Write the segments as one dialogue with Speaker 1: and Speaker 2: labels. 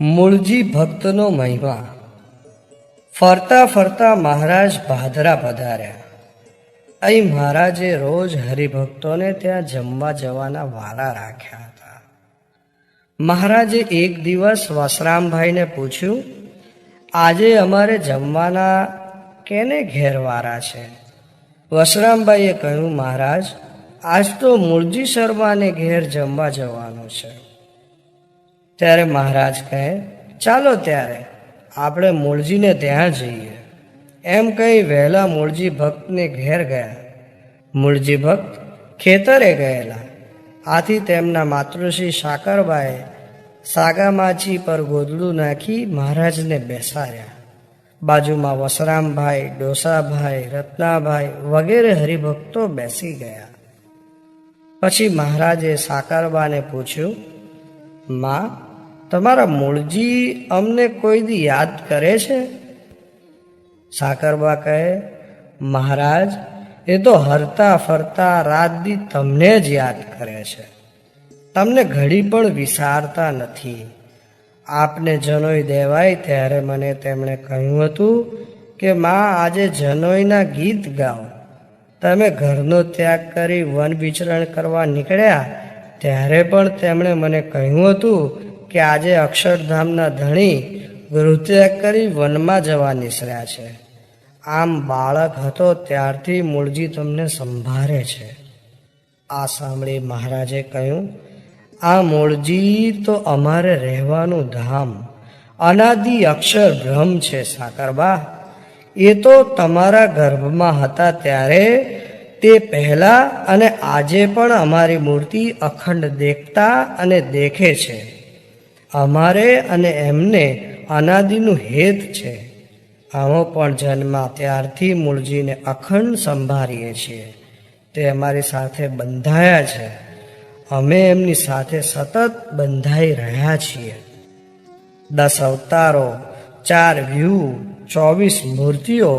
Speaker 1: મૂળજી ભક્તનો મહિમા। ફરતા ફરતા મહારાજ ભાદરા પધાર્યા। અહીં મહારાજે રોજ હરિભક્તોને ત્યાં જમવા જવાના વારા રાખ્યા હતા। મહારાજે એક દિવસ વસરામભાઈને પૂછ્યું, આજે અમારે જમવાના કેને ઘેર વારા છે? વસરામભાઈએ કહ્યું, મહારાજ, આજ તો મૂળજી શર્માને ઘેર જમવા જવાનું છે। ત્યારે મહારાજ કહે, ચાલો ત્યારે આપણે મૂળજીને ત્યાં જઈએ। એમ કહી વહેલા મૂળજી ભક્તને ઘેર ગયા। મૂળજી ભક્ત ખેતરે ગયેલા, આથી તેમના માતૃશ્રી સાકરબાએ સાગામાચી પર ગોદડું નાખી મહારાજને બેસાડ્યા। બાજુમાં વસરામભાઈ, ડોસાભાઈ, રત્નાભાઈ વગેરે હરિભક્તો બેસી ગયા। પછી મહારાજે સાકરબાને પૂછ્યું, માં, તમારા મૂળજી અમને કોઈ દી યાદ કરે છે? સાકરબા કહે, મહારાજ, એ તો હરતા ફરતા રાત દી તમને જ યાદ કરે છે, તમને ઘડી પણ વિસારતા નથી। આપને જનોઈ દેવાય ત્યારે મને તેમણે કહ્યું હતું કે માં, આજે જનોઈના ગીત ગાઓ। તમે ઘરનો ત્યાગ કરી વન વિચરણ કરવા નીકળ્યા ત્યારે પણ તેમણે મને કહ્યું હતું કે આજે અક્ષરધામના ધણી ગૃહત્યાગ કરી વનમાં જવા નીસર્યા છે। આમ બાળક હતો ત્યારથી મૂળજી તમને સંભાળે છે। આ સાંભળી મહારાજે કહ્યું, આ મૂળજી તો અમારે રહેવાનું ધામ, અનાદિ અક્ષર બ્રહ્મ છે સાકરબા। એ તો તમારા ગર્ભમાં હતા ત્યારે, તે પહેલા અને આજે પણ અમારી મૂર્તિ અખંડ દેખતા અને દેખે છે। અમારે અને એમને અનાદિનું હેત છે। અમે પણ જન્મા ત્યારથી મૂળજીને અખંડ સંભાળીએ છીએ। તે અમારી સાથે બંધાયા છે, અમે એમની સાથે સતત બંધાઈ રહ્યા છીએ। 10 અવતારો, 4 વ્યૂહ, 24 મૂર્તિઓ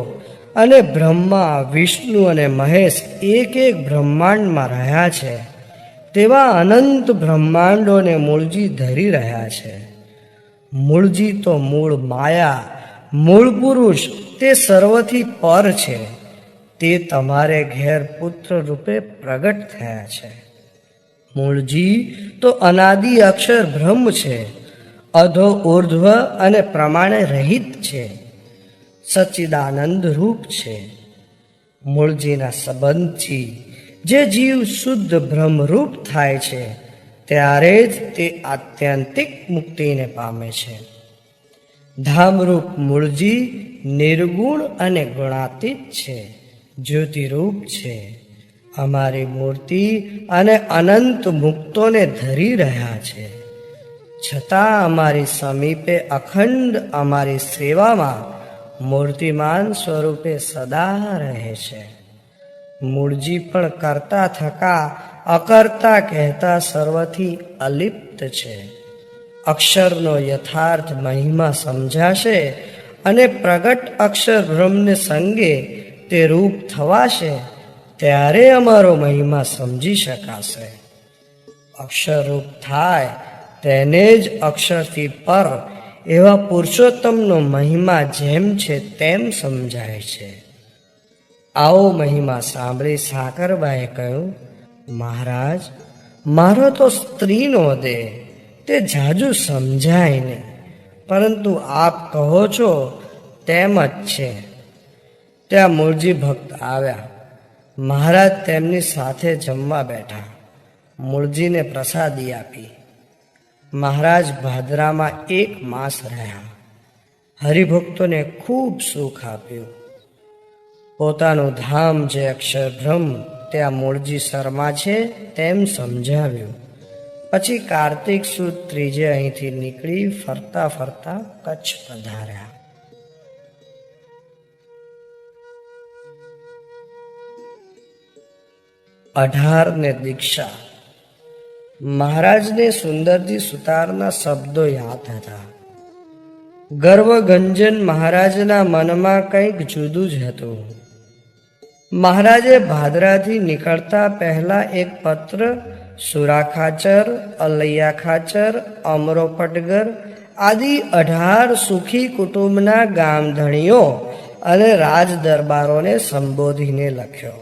Speaker 1: અને બ્રહ્મા, વિષ્ણુ અને મહેશ એક એક બ્રહ્માંડમાં રહ્યા છે, તેવા અનંત બ્રહ્માંડોને મૂળજી ધરી રહ્યા છે। મૂળજી તો મૂળ માયા, મૂળ પુરુષ, તે સર્વથી પર છે। તે તમારે ઘેર પુત્ર રૂપે પ્રગટ થયા છે। મૂળજી તો અનાદિ અક્ષર બ્રહ્મ છે, અધો ઉર્ધ્વ અને પ્રમાણે રહિત છે, સચ્ચિદાનંદ રૂપ છે। મૂળજીના સંબંધથી જે જીવ શુદ્ધ બ્રહ્મરૂપ થાય છે ત્યારે જ તે આત્યંતિક મુક્તિને પામે છે। ધામરૂપ મૂળજી નિર્ગુણ અને ગુણાતીત છે, જ્યોતિરૂપ છે। અમારી મૂર્તિ અને અનંત મુક્તોને ધરી રહ્યા છે, છતાં અમારી સમીપે અખંડ અમારી સેવામાં મૂર્તિમાન સ્વરૂપે સદા રહે છે। મૂળજી પણ કરતા થકા અકર્તા કહેતા સર્વથી અલિપ્ત છે। અક્ષરનો યથાર્થ મહિમા સમજાશે અને પ્રગટ અક્ષર બ્રહ્મને સંગે તે રૂપ થવાશે ત્યારે અમારો મહિમા સમજી શકાશે। અક્ષર રૂપ થાય તેને જ અક્ષરથી પર એવા પુરુષોત્તમનો મહિમા જેમ છે તેમ સમજાય છે। આવો મહિમા સાંભળી સાકરબાએ કહ્યું, મહારાજ, મારો તો સ્ત્રીનો દેહ, તે જાજુ સમજાય નહીં, પરંતુ આપ કહો છો તેમ જ છે। ત્યાં મૂળજી ભક્ત આવ્યા। મહારાજ તેમની સાથે જમવા બેઠા, મૂળજીને પ્રસાદી આપી। મહારાજ ભાદરામાં 1 માસ રહ્યા, હરિભક્તોને ખૂબ સુખ આપ્યું। પોતાનું ધામ જે અક્ષર બ્રહ્મ ત્યાં મૂળજી શર્મા છે તેમ સમજાવ્યું। પછી કાર્તિક સુદ ત્રીજે અહીંથી નીકળી ફરતા ફરતા કચ્છ પધાર્યા। અઢારને દીક્ષા। મહારાજને સુંદરજી સુતારના શબ્દો યાદ હતા। ગર્વગંજન મહારાજના મનમાં કંઈક જુદું જ હતું। મહારાજે ભાદરાથી નીકળતા પહેલા એક પત્ર સુરા ખાચર, અલૈયા ખાચર, અમરો પટગર આદિ 18 સુખી કુટુંબના ગામધણીઓ અને રાજ દરબારોને સંબોધીને લખ્યો.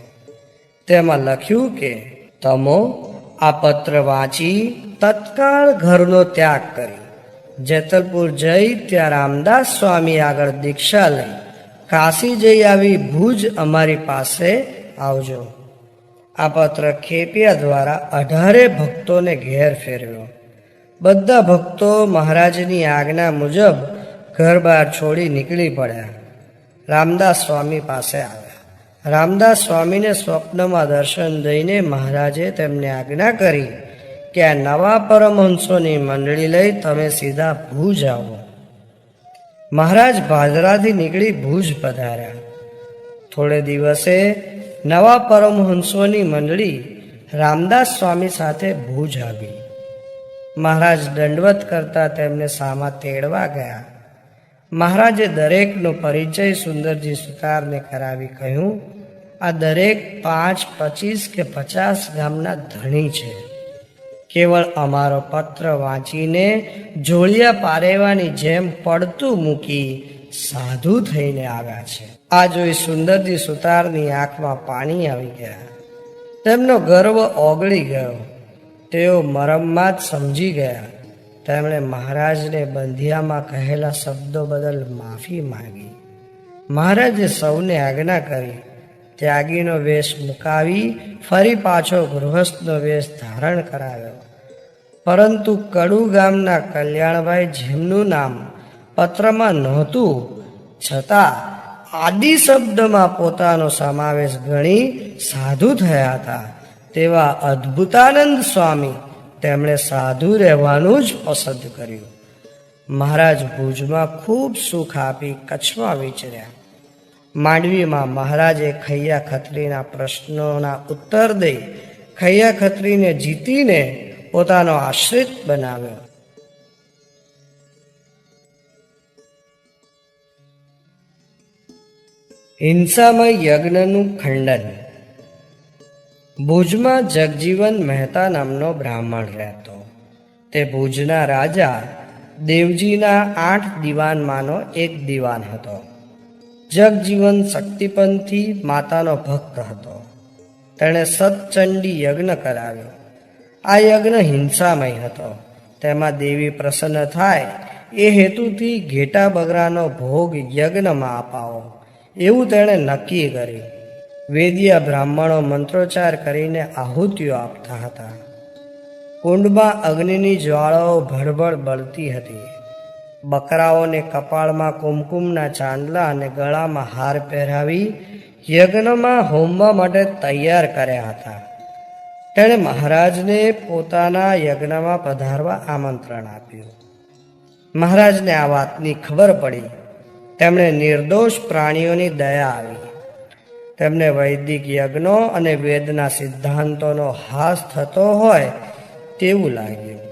Speaker 1: તેમાં લખ્યું કે તમો આ પત્ર વાંચી તત્કાળ ઘરનો ત્યાગ કરી જેતલપુર જઈ ત્યાં રામદાસ સ્વામી આગળ દીક્ષા લઈ કાશી જઈ આવી ભુજ અમારી પાસે આવજો. આ પત્ર ખેપિયા દ્વારા 18 ભક્તોને ઘેર ફેરવ્યો. બધા ભક્તો મહારાજની આજ્ઞા મુજબ ઘર બહાર છોડી નીકળી પડ્યા. રામદાસ સ્વામી પાસે આવ્યા. રામદાસ સ્વામીને સ્વપ્નમાં દર્શન દઈને મહારાજે તેમને આજ્ઞા કરી કે આ નવા પરમહંસોની મંડળી લઈ તમે સીધા ભુજ આવો. મહારાજ ભાદરાથી નીકળી ભુજ પધાર્યા. થોડે દિવસે નવા પરમહંસોની મંડળી રામદાસ સ્વામી સાથે ભુજ આવી. મહારાજ દંડવત કરતા તેમને સામા તેડવા ગયા. મહારાજે દરેકનો પરિચય સુંદરજી સુતારને કરાવી કહ્યું, આ દરેક 5, 25 કે 50 ગામના ધણી છે. કેવળ અમારો પત્ર વાંચીને જોડિયા પારેવાની જેમ પડતું મૂકી સાધુ થઈને આવ્યા છે. આ જોઈ સુંદરજી સુતારની આંખમાં પાણી આવી ગયા. તેમનો ગર્વ ઓગળી ગયો. તેઓ મરમમાં જ સમજી ગયા. તેમણે મહારાજને બંધિયામાં કહેલા શબ્દો બદલ માફી માંગી. મહારાજે સૌને આજ્ઞા કરી ત્યાગીનો વેશ મુકાવી ફરી પાછો ગૃહસ્થનો વેશ ધારણ કરાવ્યો. પરંતુ કડુ ગામના કલ્યાણભાઈ, જેમનું નામ પત્રમાં નહોતું છતાં આદિ શબ્દમાં પોતાનો સમાવેશ ગણી સાધુ થયા હતા, તેવા અદ્ભુતાનંદ સ્વામી તેમણે સાધુ રહેવાનું જ પસંદ કર્યું. મહારાજ ભુજમાં ખૂબ સુખ આપી કચ્છમાં વિચર્યા. માંડવીમાં મહારાજે ખૈયા ખત્રીના પ્રશ્નોના ઉત્તર દઈ ખૈયા ખત્રીને જીતીને પોતાનો આશ્રિત બનાવ્યો. હિંસામય યજ્ઞનું ખંડન. ભુજમાં જગજીવન મહેતા નામનો બ્રાહ્મણ રહેતો. તે ભુજના રાજા દેવજીના 8 દિવાનમાંનો એક દિવાન હતો. જગજીવન શક્તિપંથી માતાનો ભક્ત હતો. તેણે સતચંડી યજ્ઞ કરાવ્યો. આ યજ્ઞ હિંસામય હતો. તેમાં દેવી પ્રસન્ન થાય એ હેતુથી ઘેટા બગરાનો ભોગ યજ્ઞમાં અપાવો એવું તેણે નક્કી કર્યું. વેદીય બ્રાહ્મણો મંત્રોચ્ચાર કરીને આહુતિઓ આપતા હતા. કુંડમાં અગ્નિની જ્વાળાઓ ભડભડ બળતી હતી. બકરાઓને કપાળમાં કુમકુમના ચાંદલા અને ગળામાં હાર પહેરાવી યજ્ઞમાં હોમવા માટે તૈયાર કર્યા હતા. તેણે મહારાજને પોતાના યજ્ઞમાં પધારવા આમંત્રણ આપ્યું. મહારાજને આ વાતની ખબર પડી. તેમણે નિર્દોષ પ્રાણીઓની દયા આવી. તેમને વૈદિક યજ્ઞો અને વેદના સિદ્ધાંતોનો હાસ થતો હોય તેવું લાગ્યું.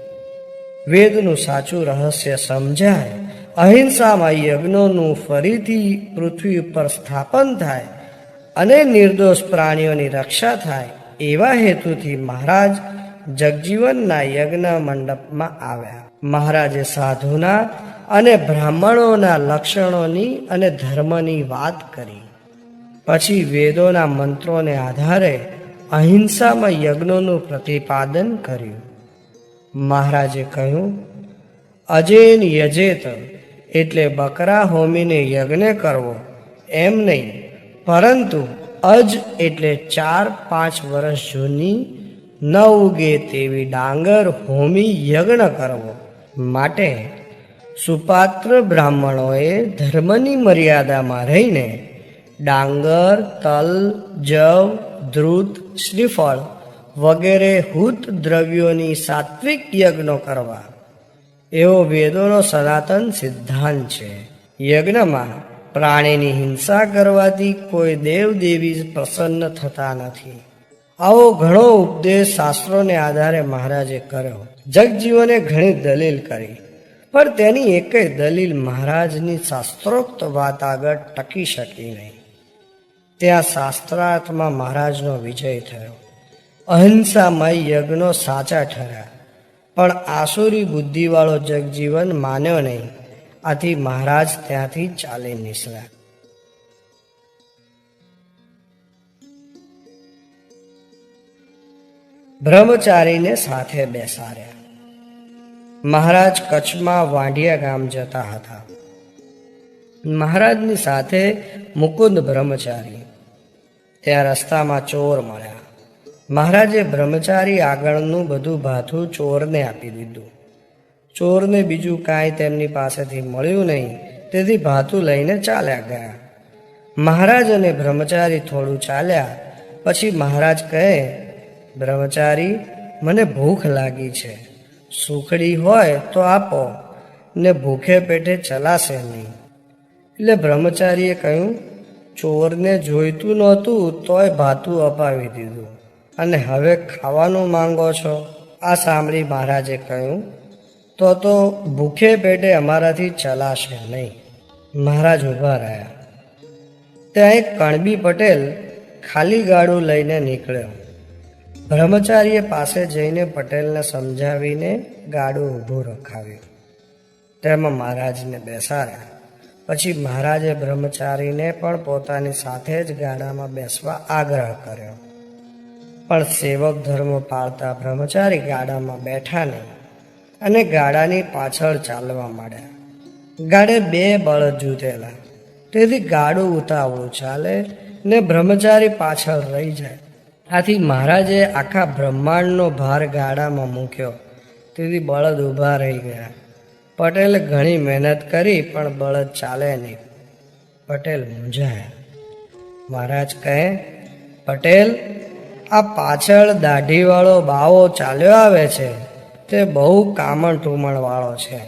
Speaker 1: વેદનું સાચું રહસ્ય સમજાય, અહિંસામાં યજ્ઞોનું ફરીથી પૃથ્વી ઉપર સ્થાપન થાય અને નિર્દોષ પ્રાણીઓની રક્ષા થાય એવા હેતુથી મહારાજ જગજીવનના યજ્ઞ મંડપમાં આવ્યા. મહારાજે સાધુના અને બ્રાહ્મણોના લક્ષણોની અને ધર્મની વાત કરી. પછી વેદોના મંત્રોને આધારે અહિંસામાં યજ્ઞોનું પ્રતિપાદન કર્યું. મહારાજે કહ્યું, અજેન યજેત એટલે બકરા હોમીને યજ્ઞ કરવો એમ નહીં, પરંતુ અજ એટલે 4-5 વર્ષ જૂની ન ઉગે તેવી ડાંગર હોમી યજ્ઞ કરવો. માટે સુપાત્ર બ્રાહ્મણોએ ધર્મની મર્યાદામાં રહીને ડાંગર, તલ, જવ, ધ્રુત, શ્રીફળ વગેરે હુત દ્રવ્યોની સાત્વિક યજ્ઞો કરવા એવો વેદોનો સનાતન સિદ્ધાંત છે. યજ્ઞમાં પ્રાણીની હિંસા કરવાથી કોઈ દેવદેવી પ્રસન્ન થતા નથી. આવો ઘણો ઉપદેશ શાસ્ત્રોને આધારે મહારાજે કર્યો. જગજીવને ઘણી દલીલ કરી, પણ તેની એકેય દલીલ મહારાજની શાસ્ત્રોક્ત વાત આગળ ટકી શકી નહીં. ત્યાં શાસ્ત્રાર્થમાં મહારાજનો વિજય થયો. અહિંસામય યજ્ઞો સાચા ઠર્યા. પણ આસુરી બુદ્ધિવાળો જગજીવન માન્યો નહીં. આથી મહારાજ ત્યાંથી ચાલી નીકળ્યા. બ્રહ્મચારીને સાથે બેસાડ્યા. મહારાજ કચ્છમાં વાંઢિયા ગામ જતા હતા. મહારાજની સાથે મુકુંદ બ્રહ્મચારી. ત્યાં રસ્તામાં ચોર મળ્યા. મહારાજે બ્રહ્મચારી આગળનું બધું ભાથું ચોરને આપી દીધું. ચોરને બીજું કાંઈ તેમની પાસેથી મળ્યું નહીં, તેથી ભાથું લઈને ચાલ્યા ગયા. મહારાજ અને બ્રહ્મચારી થોડું ચાલ્યા પછી મહારાજ કહે, બ્રહ્મચારી, મને ભૂખ લાગી છે. સુખડી હોય તો આપો, ને ભૂખે પેટે ચલાશે નહીં. એટલે બ્રહ્મચારીએ કહ્યું, ચોરને જોઈતું નહોતું તોય ભાથું અપાવી દીધું, અને હવે ખાવાનું માંગો છો? આ સાંભળી મહારાજે કહ્યું, તો ભૂખે પેટે અમારાથી ચલાશે નહીં. મહારાજ ઊભા રહ્યા. ત્યાં એક કણબી પટેલ ખાલી ગાડું લઈને નીકળ્યો. બ્રહ્મચારીએ પાસે જઈને પટેલને સમજાવીને ગાડું ઊભું રખાવ્યું. તેમાં મહારાજને બેસાડ્યા. પછી મહારાજે બ્રહ્મચારીને પણ પોતાની સાથે જ ગાડામાં બેસવા આગ્રહ કર્યો. પણ સેવક ધર્મ પાળતા બ્રહ્મચારી ગાડામાં બેઠા નહીં અને ગાડાની પાછળ ચાલવા માંડ્યા. ગાડે 2 બળદ જૂતેલા, તેથી ગાડું ઉતાવળું ચાલે ને બ્રહ્મચારી પાછળ રહી જાય. આથી મહારાજે આખા બ્રહ્માંડનો ભાર ગાડામાં મૂક્યો, તેથી બળદ ઊભા રહી ગયા. પટેલે ઘણી મહેનત કરી પણ બળદ ચાલે નહીં. પટેલ મૂંઝાયા. મહારાજ કહે, પટેલ, આ પાછળ દાઢીવાળો બાવો ચાલ્યો આવે છે, તે બહુ કામણ ટુમણવાળો છે.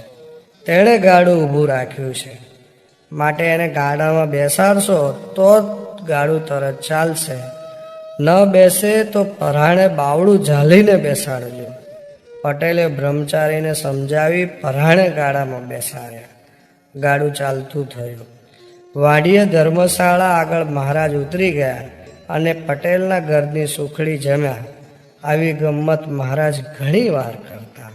Speaker 1: તેણે ગાડું ઊભું રાખ્યું છે, માટે એને ગાડામાં બેસાડશો તો ગાડું તરત ચાલશે. ન બેસે તો પરાણે બાવડું ઝાલીને બેસાડજો. પટેલે બ્રહ્મચારીને સમજાવી પરાણે ગાડામાં બેસાડ્યા. ગાડું ચાલતું થયું. વાડીએ ધર્મશાળા આગળ મહારાજ ઉતરી ગયા અને પટેલના ઘરની સુખડી જમ્યા. આવી ગમ્મત મહારાજ ઘણી વાર કરતા.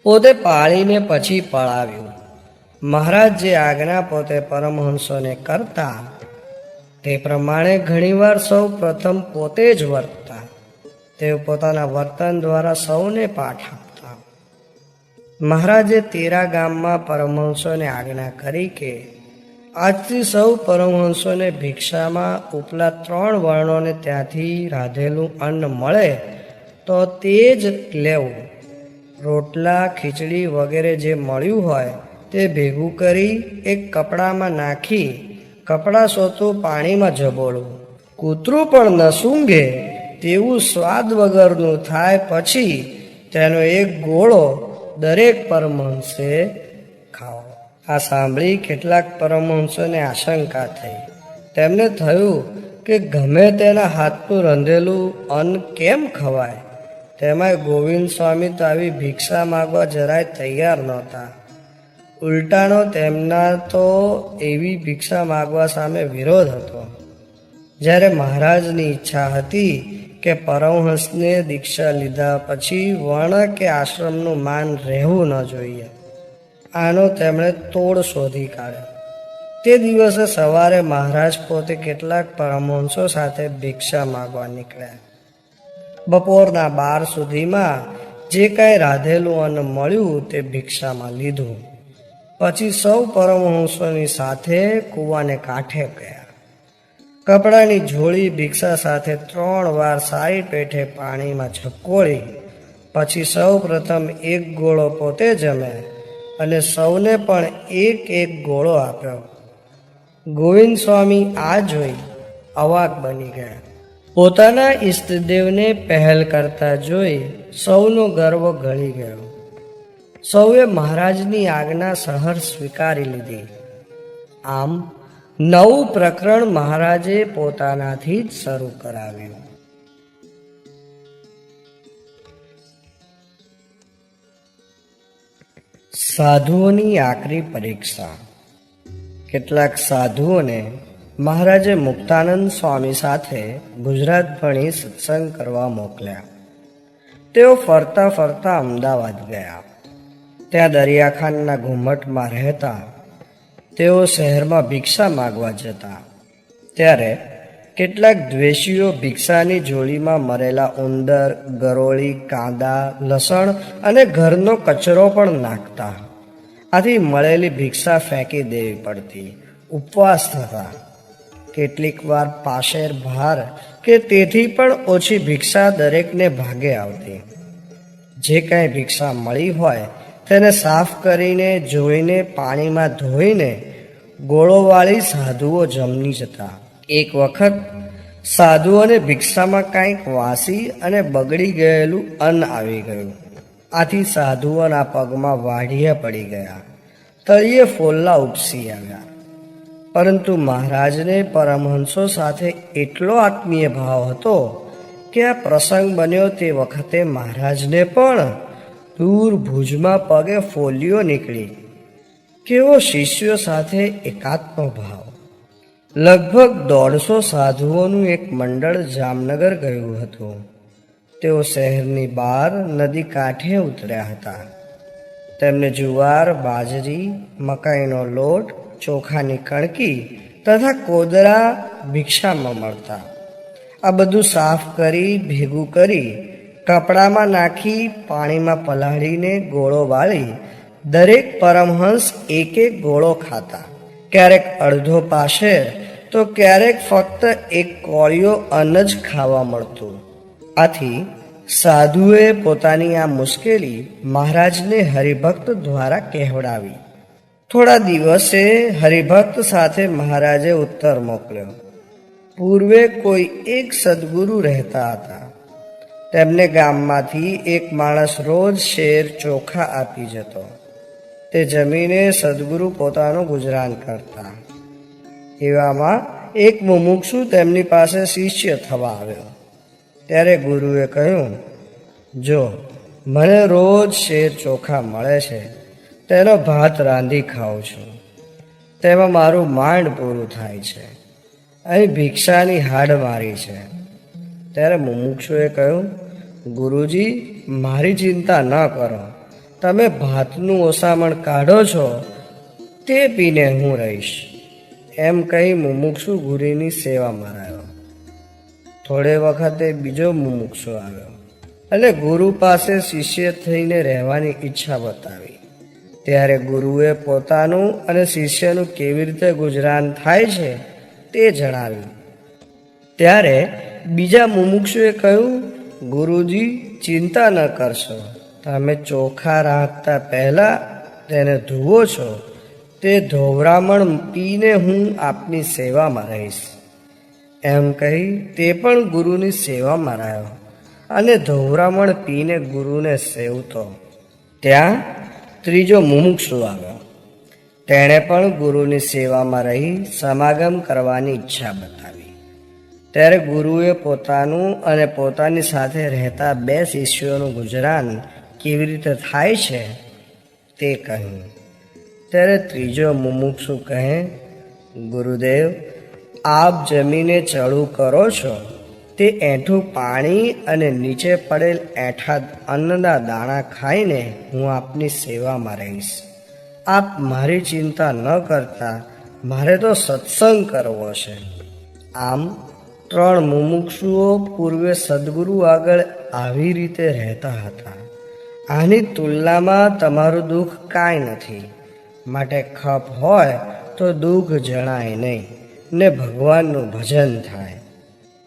Speaker 1: પોતે પાળીને પછી પળાવ્યું. મહારાજ જે આજ્ઞા પોતે પરમહંસોને કરતા તે પ્રમાણે ઘણીવાર સૌ પ્રથમ પોતે જ વર્તતા. તેઓ પોતાના વર્તન દ્વારા સૌને પાઠ આપતા. મહારાજે તેરા ગામમાં પરમહંસોને આજ્ઞા કરી કે આજથી સૌ પરમહંસોને ભિક્ષામાં ઉપલા 3 વર્ણોને ત્યાંથી રાધેલું અન્ન મળે તો તે જ લેવું. રોટલા, ખીચડી વગેરે જે મળ્યું હોય તે ભેગું કરી એક કપડામાં નાખી કપડાં સોતું પાણીમાં ઝબોળવું. કૂતરું પણ ન સૂંઘે તેવું સ્વાદ વગરનું થાય પછી તેનો એક ગોળો દરેક પરમહંસે ખાવો. આ સાંભળી કેટલાક પરમહંસોને આશંકા થઈ. તેમને થયું કે ગમે તેના હાથનું રંધેલું અન્ન કેમ ખવાય? તેમાંય ગોવિંદ સ્વામી તો આવી ભિક્ષા માગવા જરાય તૈયાર નહોતા. ઉલટાનો તેમના તો એવી ભિક્ષા માગવા સામે વિરોધ હતો. જ્યારે મહારાજની ઈચ્છા હતી કે પરમહંસને દીક્ષા લીધા પછી વર્ણ કે આશ્રમનું માન રહેવું ન જોઈએ, આનો તેમણે તોડ શોધી કાઢ્યો. તે દિવસે સવારે મહારાજ પોતે કેટલાક પરમહંસો સાથે ભિક્ષા માગવા નીકળ્યા. બપોરના 12 સુધીમાં જે કાંઈ રાધેલું અન્ન મળ્યું તે ભિક્ષામાં લીધું. પછી સૌ પરમહંસોની સાથે કૂવાને કાંઠે ગયા. કપડાની ઝોળી ભિક્ષા સાથે 3 વાર સારી પેઠે પાણીમાં ઝબકોળી. પછી સૌ પ્રથમ 1 ગોળો પોતે જમ્યા અને સૌને પણ 1 ગોળો આપ્યો. ગોવિંદ સ્વામી આ જોઈ અવાક બની ગયા. પોતાના ઈષ્ટદેવને પહેલ કરતા જોઈ સૌનો ગર્વ ગળી ગયો. સૌએ મહારાજની આજ્ઞા સહર સ્વીકારી લીધી. આમ 9 પ્રકરણ મહારાજે પોતાનાથી જ શરૂ કરાવ્યું. સાધુઓની આકરી પરીક્ષા. કેટલાક સાધુઓને મહારાજે મુક્તાનંદ સ્વામી સાથે ગુજરાત ભણી સત્સંગ કરવા મોકલ્યા. તેઓ ફરતા ફરતા અમદાવાદ ગયા. ત્યાં દરિયાખાનના ઘુમ્મટમાં રહેતા. તેઓ શહેરમાં ભિક્ષા માગવા જતા. ત્યારે કેટલાક દ્વેષીઓ ભિક્ષાની જોડીમાં મરેલા ઉંદર, ગરોળી, કાંદા, લસણ અને ઘરનો કચરો પણ નાખતા. આથી મળેલી ભિક્ષા ફેંકી દેવી પડતી. ઉપવાસ થતા. કેટલીક વાર પાશેર ભાર કે તેથી પણ ઓછી ભિક્ષા દરેકને ભાગે આવતી. જે કાંઈ ભિક્ષા મળી હોય તેને સાફ કરીને, જોઈને, પાણીમાં ધોઈને ગોળો વાળી સાધુઓ જમી જતા. એક વખત સાધુઓને ભિક્ષામાં કાંઈક વાસી અને બગડી ગયેલું અન્ન આવી ગયું. આથી સાધુઓના પગમાં વાઢિયા પડી ગયા. તળિયે ફોલ્લા ઉપસી આવ્યા. પરંતુ મહારાજને પરમહંસો સાથે એટલો આત્મીય ભાવ હતો કે આ પ્રસંગ બન્યો તે વખતે મહારાજને પણ દૂર ભુજમાં પગે ફોલ્લીઓ નીકળી. કેવો શિષ્યો સાથે એકાત્મ ભાવ! લગભગ 150 સાધુઓનું એક મંડળ જામનગર ગયું હતું. તેઓ શહેરની બહાર નદી કાંઠે ઉતર્યા હતા. તેમને જુવાર, બાજરી, મકાઈનો લોટ, ચોખાની કણકી તથા કોદરા ભિક્ષામાં મળતા. આ બધું સાફ કરી, ભેગું કરી, કપડામાં નાખી, પાણીમાં પલાળીને ગોળો વાળી દરેક પરમહંસ એક એક ગોળો ખાતા. ક્યારેક અડધો પાશેર તો ક્યારેક ફક્ત એક કોળિયો અન્ન જ ખાવા મળતું. આથી સાધુએ પોતાની આ મુશ્કેલી મહારાજને હરિભક્ત દ્વારા કહેવડાવી. થોડા દિવસે હરિભક્ત સાથે મહારાજે ઉત્તર મોકલ્યો. પૂર્વે કોઈ એક સદગુરુ રહેતા હતા. તેમને ગામમાંથી એક માણસ રોજ શેર ચોખા આપી જતો. તે જમીને સદગુરુ પોતાનું ગુજરાન કરતા. એવામાં એક મુમુક્ષુ તેમની પાસે શિષ્ય થવા આવ્યો. ત્યારે ગુરુએ કહ્યું, જો મને રોજ શેર ચોખા મળે છે, તેનો ભાત રાંધી ખાઉં છું. તેમાં મારું માંડ પૂરું થાય છે. અહીં ભિક્ષાની હાડ મારી છે. ત્યારે મુમુક્ષુએ કહ્યું, ગુરુજી, મારી ચિંતા ન કરો. તમે ભાતનું ઓસામણ કાઢો છો તે પીને હું રહીશ. એમ કહી મુમુક્ષુ ગુરુની સેવામાં રહ્યો. થોડે વખતે બીજો મુમુક્ષુ આવ્યો અને ગુરુ પાસે શિષ્ય થઈને રહેવાની ઈચ્છા બતાવી. ત્યારે ગુરુએ પોતાનું અને શિષ્યનું કેવી રીતે ગુજરાન થાય છે તે જણાવ્યું. ત્યારે બીજા મુમુક્ષુએ કહ્યું, ગુરુજી, ચિંતા ન કરશો. તમે ચોખા રાંધતા પહેલા તેને ધુવો છો, તે ધોવરામણ પીને હું આપની સેવામાં રહીશ. એમ કહી તે પણ ગુરુની સેવામાં રહ્યો અને ધોવરામણ પીને ગુરુને સેવતો. ત્યાં ત્રીજો મુમુક્ષુ આવ્યો. તેણે પણ ગુરુની સેવામાં રહી સમાગમ કરવાની ઈચ્છા બતાવી. ત્યારે ગુરુએ પોતાનું અને પોતાની સાથે રહેતા 2 શિષ્યોનું ગુજરાન કેવી રીતે થાય છે તે કહ્યું. ત્યારે ત્રીજો મુમુક્ષુ કહે, ગુરુદેવ, આપ જમીને ચડું કરો છો તે એઠું પાણી અને નીચે પડેલ એઠા અન્નના દાણા ખાઈને હું આપની સેવામાં રહીશ. આપ મારી ચિંતા ન કરતા, મારે તો સત્સંગ કરવો છે. આમ 3 મુમુક્ષુઓ પૂર્વે સદગુરુ આગળ આવી રીતે રહેતા હતા. આની તુલનામાં તમારું દુઃખ કાંઈ નથી. માટે ખપ હોય તો દુઃખ જણાય નહીં ને ભગવાનનું ભજન થાય.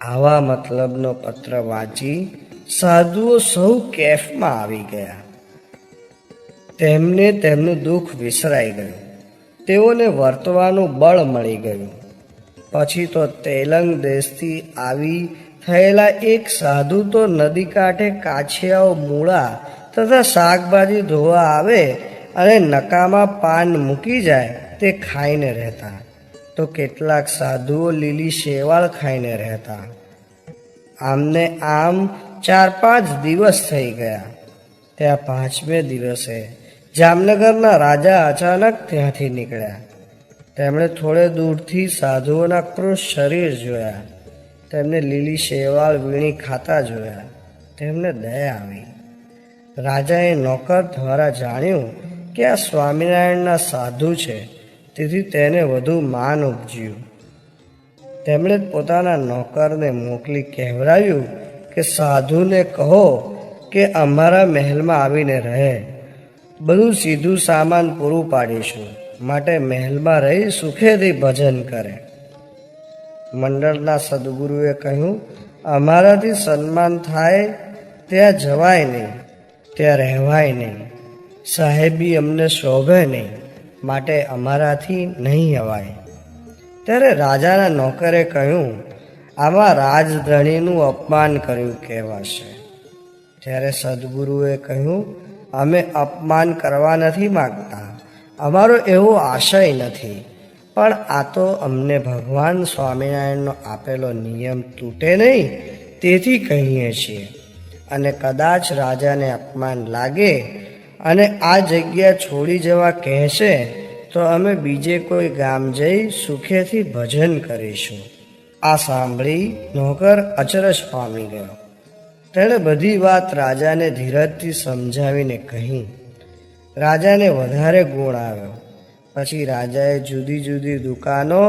Speaker 1: આવા મતલબનો પત્ર વાંચી સાધુઓ સૌ કેફમાં આવી ગયા. તેમને તેમનું દુઃખ વિસરાઈ ગયું. તેઓને વર્તવાનું બળ મળી ગયું. પછી તો તેલંગ દેશથી આવી થયેલા એક સાધુ તો નદી કાંઠે કાછિયાઓ, મૂળા તથા શાકભાજી ધોવા આવે અને નકામાં પાન મૂકી જાય તે ખાઈને રહેતા. તો કેટલાક સાધુઓ લીલી શેવાળ ખાઈને રહેતા. આમને આમ 4-5 દિવસ થઈ ગયા. ત્યાં 5મે દિવસે જામનગરના રાજા અચાનક ત્યાંથી નીકળ્યા. તેમણે થોડે દૂરથી સાધુઓના કૃશ શરીર જોયા. તેમને લીલી શેવાળ વીણી ખાતા જોયા. તેમને દયા આવી. રાજાએ નોકર દ્વારા જાણ્યું કે આ સ્વામિનારાયણના સાધુ છે, તેથી તેને વધુ માન ઉપજ્યું. તેમણે પોતાના નોકરને મોકલી કહેવરાયું કે સાધુને કહો કે અમારા મહેલમાં આવીને રહે. બધું સીધું સામાન પૂરું પાડીશું, માટે મહેલમાં રહી સુખેથી ભજન કરે. મંડળના સદગુરુએ કહ્યું, અમારાથી સન્માન થાય ત્યાં જવાય નહીં, ત્યાં રહેવાય નહીં. સાહેબી અમને શોભે નહીં, માટે અમારાથી નહીં અવાય. ત્યારે રાજાના નોકરે કહ્યું, આમાં રાજધણીનું અપમાન કર્યું કહેવાશે. ત્યારે સદગુરુએ કહ્યું, અમે અપમાન કરવા નથી માગતા, અમારો એવો આશય નથી, પણ આ તો અમને ભગવાન સ્વામિનારાયણનો આપેલો નિયમ તૂટે નહીં તેથી કહીએ છીએ. અને કદાચ રાજાને અપમાન લાગે અને આ જગ્યા છોડી જવા કહેશે તો અમે બીજે કોઈ ગામ જઈ સુખેથી ભજન કરીશું. આ સાંભળી નોકર અચરજ પામી ગયો. તેણે બધી વાત રાજાને ધીરજથી સમજાવીને કહી. રાજાને વધારે ગુણ આવ્યો. પછી રાજાએ જુદી જુદી દુકાનો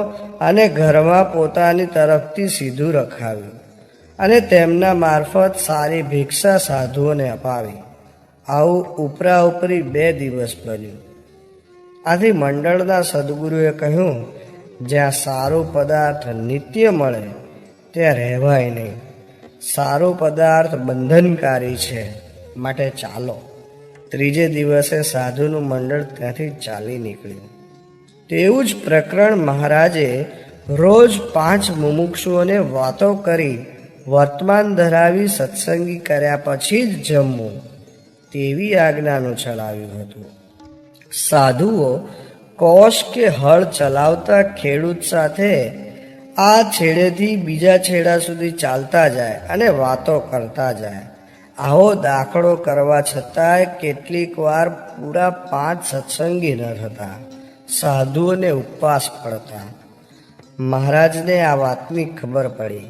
Speaker 1: અને ઘરમાં પોતાની તરફથી સીધું રખાવ્યું અને તેમના મારફત સારી ભિક્ષા સાધુઓને અપાવી. આવું ઉપરા ઉપરી 2 દિવસ બન્યું. આથી મંડળના સદગુરુએ કહ્યું, જ્યાં સારો પદાર્થ નિત્ય મળે ત્યાં રહેવાય નહીં. સારો પદાર્થ બંધનકારી છે, માટે ચાલો. ત્રીજે દિવસે સાધુનું મંડળ ત્યાંથી ચાલી નીકળ્યું. તેવું જ પ્રકરણ મહારાજે રોજ 5 મુમુક્ષુઓને વાતો કરી વર્તમાન ધરાવી સત્સંગી કર્યા પછી જ જમવું, તેવી આજ્ઞાનું ચલાવ્યું હતું. સાધુઓ કોષ કે હળ ચલાવતા ખેડૂત સાથે આ છેડેથી બીજા છેડા સુધી ચાલતા જાય અને વાતો કરતા જાય. આવો દાખલો કરવા છતાંય કેટલીક વાર પૂરા 5 સત્સંગી ન થતા. સાધુઓને ઉપવાસ પડતા. મહારાજને આ વાતની ખબર પડી.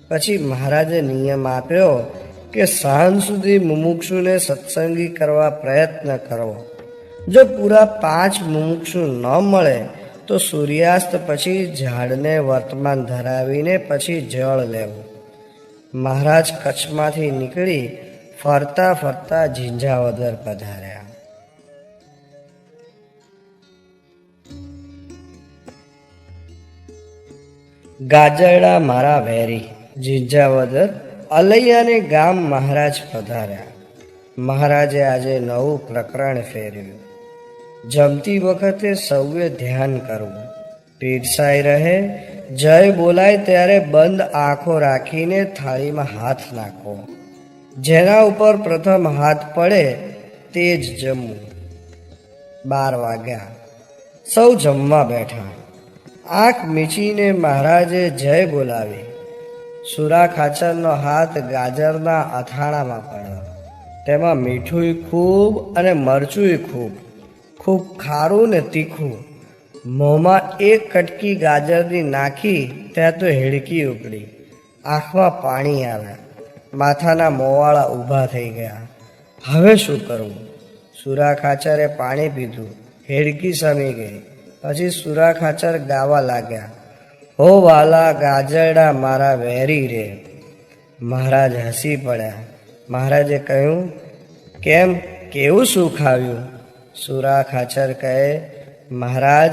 Speaker 1: પછી મહારાજે નિયમ આપ્યો કે સાંજ સુધી મુમુક્ષુને સત્સંગી કરવા પ્રયત્ન કરવો. જો પૂરા 5 મુમુક્ષુ ન મળે તો સૂર્યાસ્ત પછી ઝાડને વર્તમાન ધરાવીને પછી જળ લેવું. મહારાજ કચ્છમાંથી નીકળી ફરતા ફરતા ઝીંઝાવદર પધાર્યા. ગાજરડા મારા વેરી. ઝીંઝાવદર અલૈયાને ગામ મહારાજ પધાર્યા. મહારાજે આજે નવું પ્રકરણ ફેરવ્યું. જમતી વખતે સૌએ ધ્યાન કરવું. પીરસાઈ રહે, જય બોલાય ત્યારે બંધ આંખો રાખીને થાળીમાં હાથ નાખવો. જેના ઉપર પ્રથમ હાથ પડે તે જ જમવું. 12 વાગ્યા. સૌ જમવા બેઠા. આંખ મીચીને મહારાજે જય બોલાવી. સુરા ખાચરનો હાથ ગાજરના અથાણામાં પડ્યો. તેમાં મીઠું ખૂબ અને મરચું ખૂબ, ખૂબ ખારું ને તીખું. મોંમાં 1 કટકી ગાજરની નાખી ત્યાં તો હેડકી ઉપડી. આંખમાં પાણી આવ્યા. માથાના મોવાળા ઊભા થઈ ગયા. હવે શું કરવું? સુરા ખાચરે પાણી પીધું. હેડકી સમી ગઈ. પછી સુરા ખાચર ગાવા લાગ્યા, હો વાલા ગાજરડા મારા વેરી રે. મહારાજ હસી પડ્યા. મહારાજે કહ્યું, કેમ, કેવું સુખ આવ્યું? સુરા ખાચર કહે, મહારાજ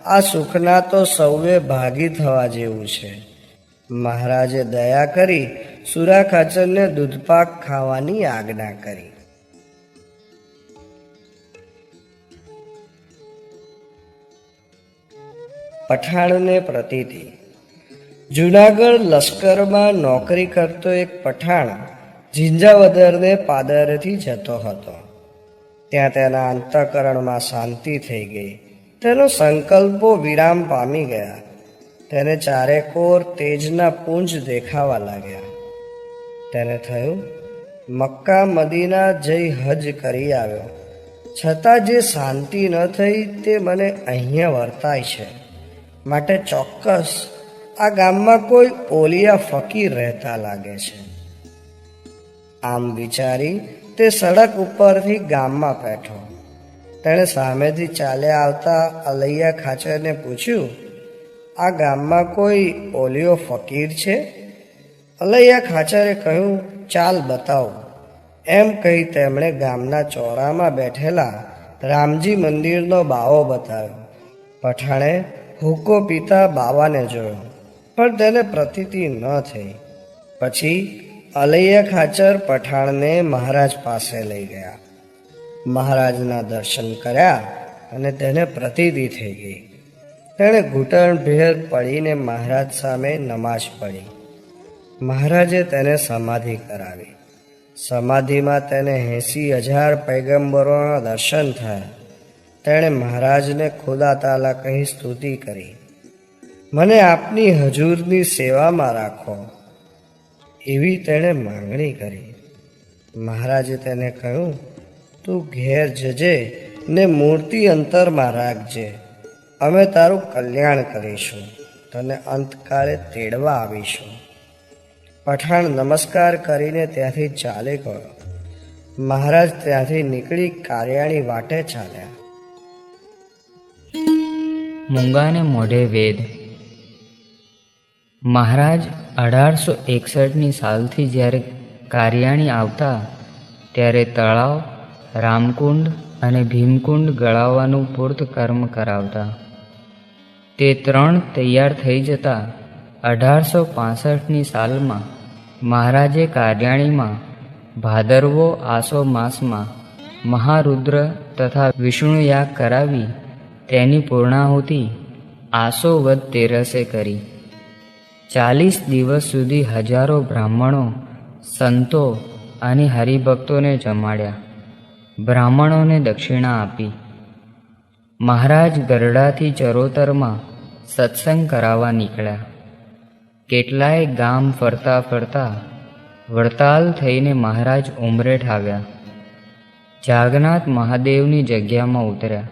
Speaker 1: આ સુખના તો સૌએ ભાગી થવા જેવું છે. મહારાજે દયા કરી સુરા ખાચરને દૂધપાક ખાવાની આજ્ઞા કરી. પઠાણને પ્રતીતિ. જૂનાગઢ લશ્કરમાં નોકરી કરતો એક પઠાણ ઝીંઝાવદરને પાદરેથી જતો હતો. ત્યાં તેના અંતઃકરણમાં શાંતિ થઈ ગઈ. તેનો સંકલ્પો વિરામ પામી ગયા. તેને ચારેકોર તેજના પુંજ દેખાવા લાગ્યા. તેને થયું, મક્કા મદીના જઈ હજ કરી આવ્યો, છતાં જે શાંતિ ન થઈ તે મને અહીંયા વર્તાય છે. માટે ચોક્કસ આ ગામમાં કોઈ ઓલિયા ફકીર રહેતા લાગે છે. આમ વિચારી તે સડક ઉપરથી ગામમાં બેઠો. તેણે સામેથી ચાલ્યા આવતા અલૈયા ખાચરને પૂછ્યું, આ ગામમાં કોઈ ઓલિયો ફકીર છે? અલૈયા ખાચરે કહ્યું, ચાલ બતાવો. એમ કહી તેમણે ગામના ચોરામાં બેઠેલા રામજી મંદિરનો બાવો બતાવ્યો. પઠાણે હુક્કો પીતા બાવાને જોયો, પણ તેને પ્રતીતિ ન થઈ. પછી અલૈયા ખાચર પઠાણને મહારાજ પાસે લઈ ગયા. મહારાજના દર્શન કર્યા અને તેને પ્રતીતિ થઈ ગઈ. તેણે ઘૂંટણભેર પડીને મહારાજ સામે નમાઝ પડી. મહારાજે તેને સમાધિ કરાવી. સમાધિમાં તેને 80,000 પૈગંબરોના દર્શન થયા. તેણે મહારાજને ખુદા તાલા કહી સ્તુતિ કરી. મને આપની હજૂરની સેવામાં રાખો, એવી તેણે માંગણી કરી. મહારાજે તેને કહ્યું, તું ઘેર જજે ને મૂર્તિ અંતરમાં રાખજે. અમે તારું કલ્યાણ કરીશું, તને અંતકાળે તેડવા આવીશું. પઠાણ નમસ્કાર કરીને ત્યાંથી ચાલી ગયો. મહારાજ ત્યાંથી નીકળી કારિયાણી વાટે ચાલ્યા.
Speaker 2: મૂંગાને મોઢે વેદ. મહારાજ 1861ની સાલથી જ્યારે કારિયાણી આવતા ત્યારે તળાવ, રામકુંડ અને ભીમકુંડ ગળાવવાનું પૂર્ત કર્મ કરાવતા. તે 3 તૈયાર થઈ જતા 1865ની સાલમાં મહારાજે કારિયાણીમાં ભાદરવો આસો માસમાં મહારુદ્ર તથા વિષ્ણુ યાગ કરાવી તેની પૂર્ણાહુતિ આસો વદ 13 કરી. 40 દિવસ સુધી હજારો બ્રાહ્મણો, સંતો અને હરિભક્તોને જમાડ્યા. બ્રાહ્મણોને દક્ષિણા આપી. મહારાજ ગરડાથી ચરોતરમાં સત્સંગ કરાવવા નીકળ્યા. કેટલાય ગામ ફરતા ફરતા વડતાલ થઈને મહારાજ ઉમરેઠ આવ્યા. જાગનાથ મહાદેવની જગ્યામાં ઉતર્યા.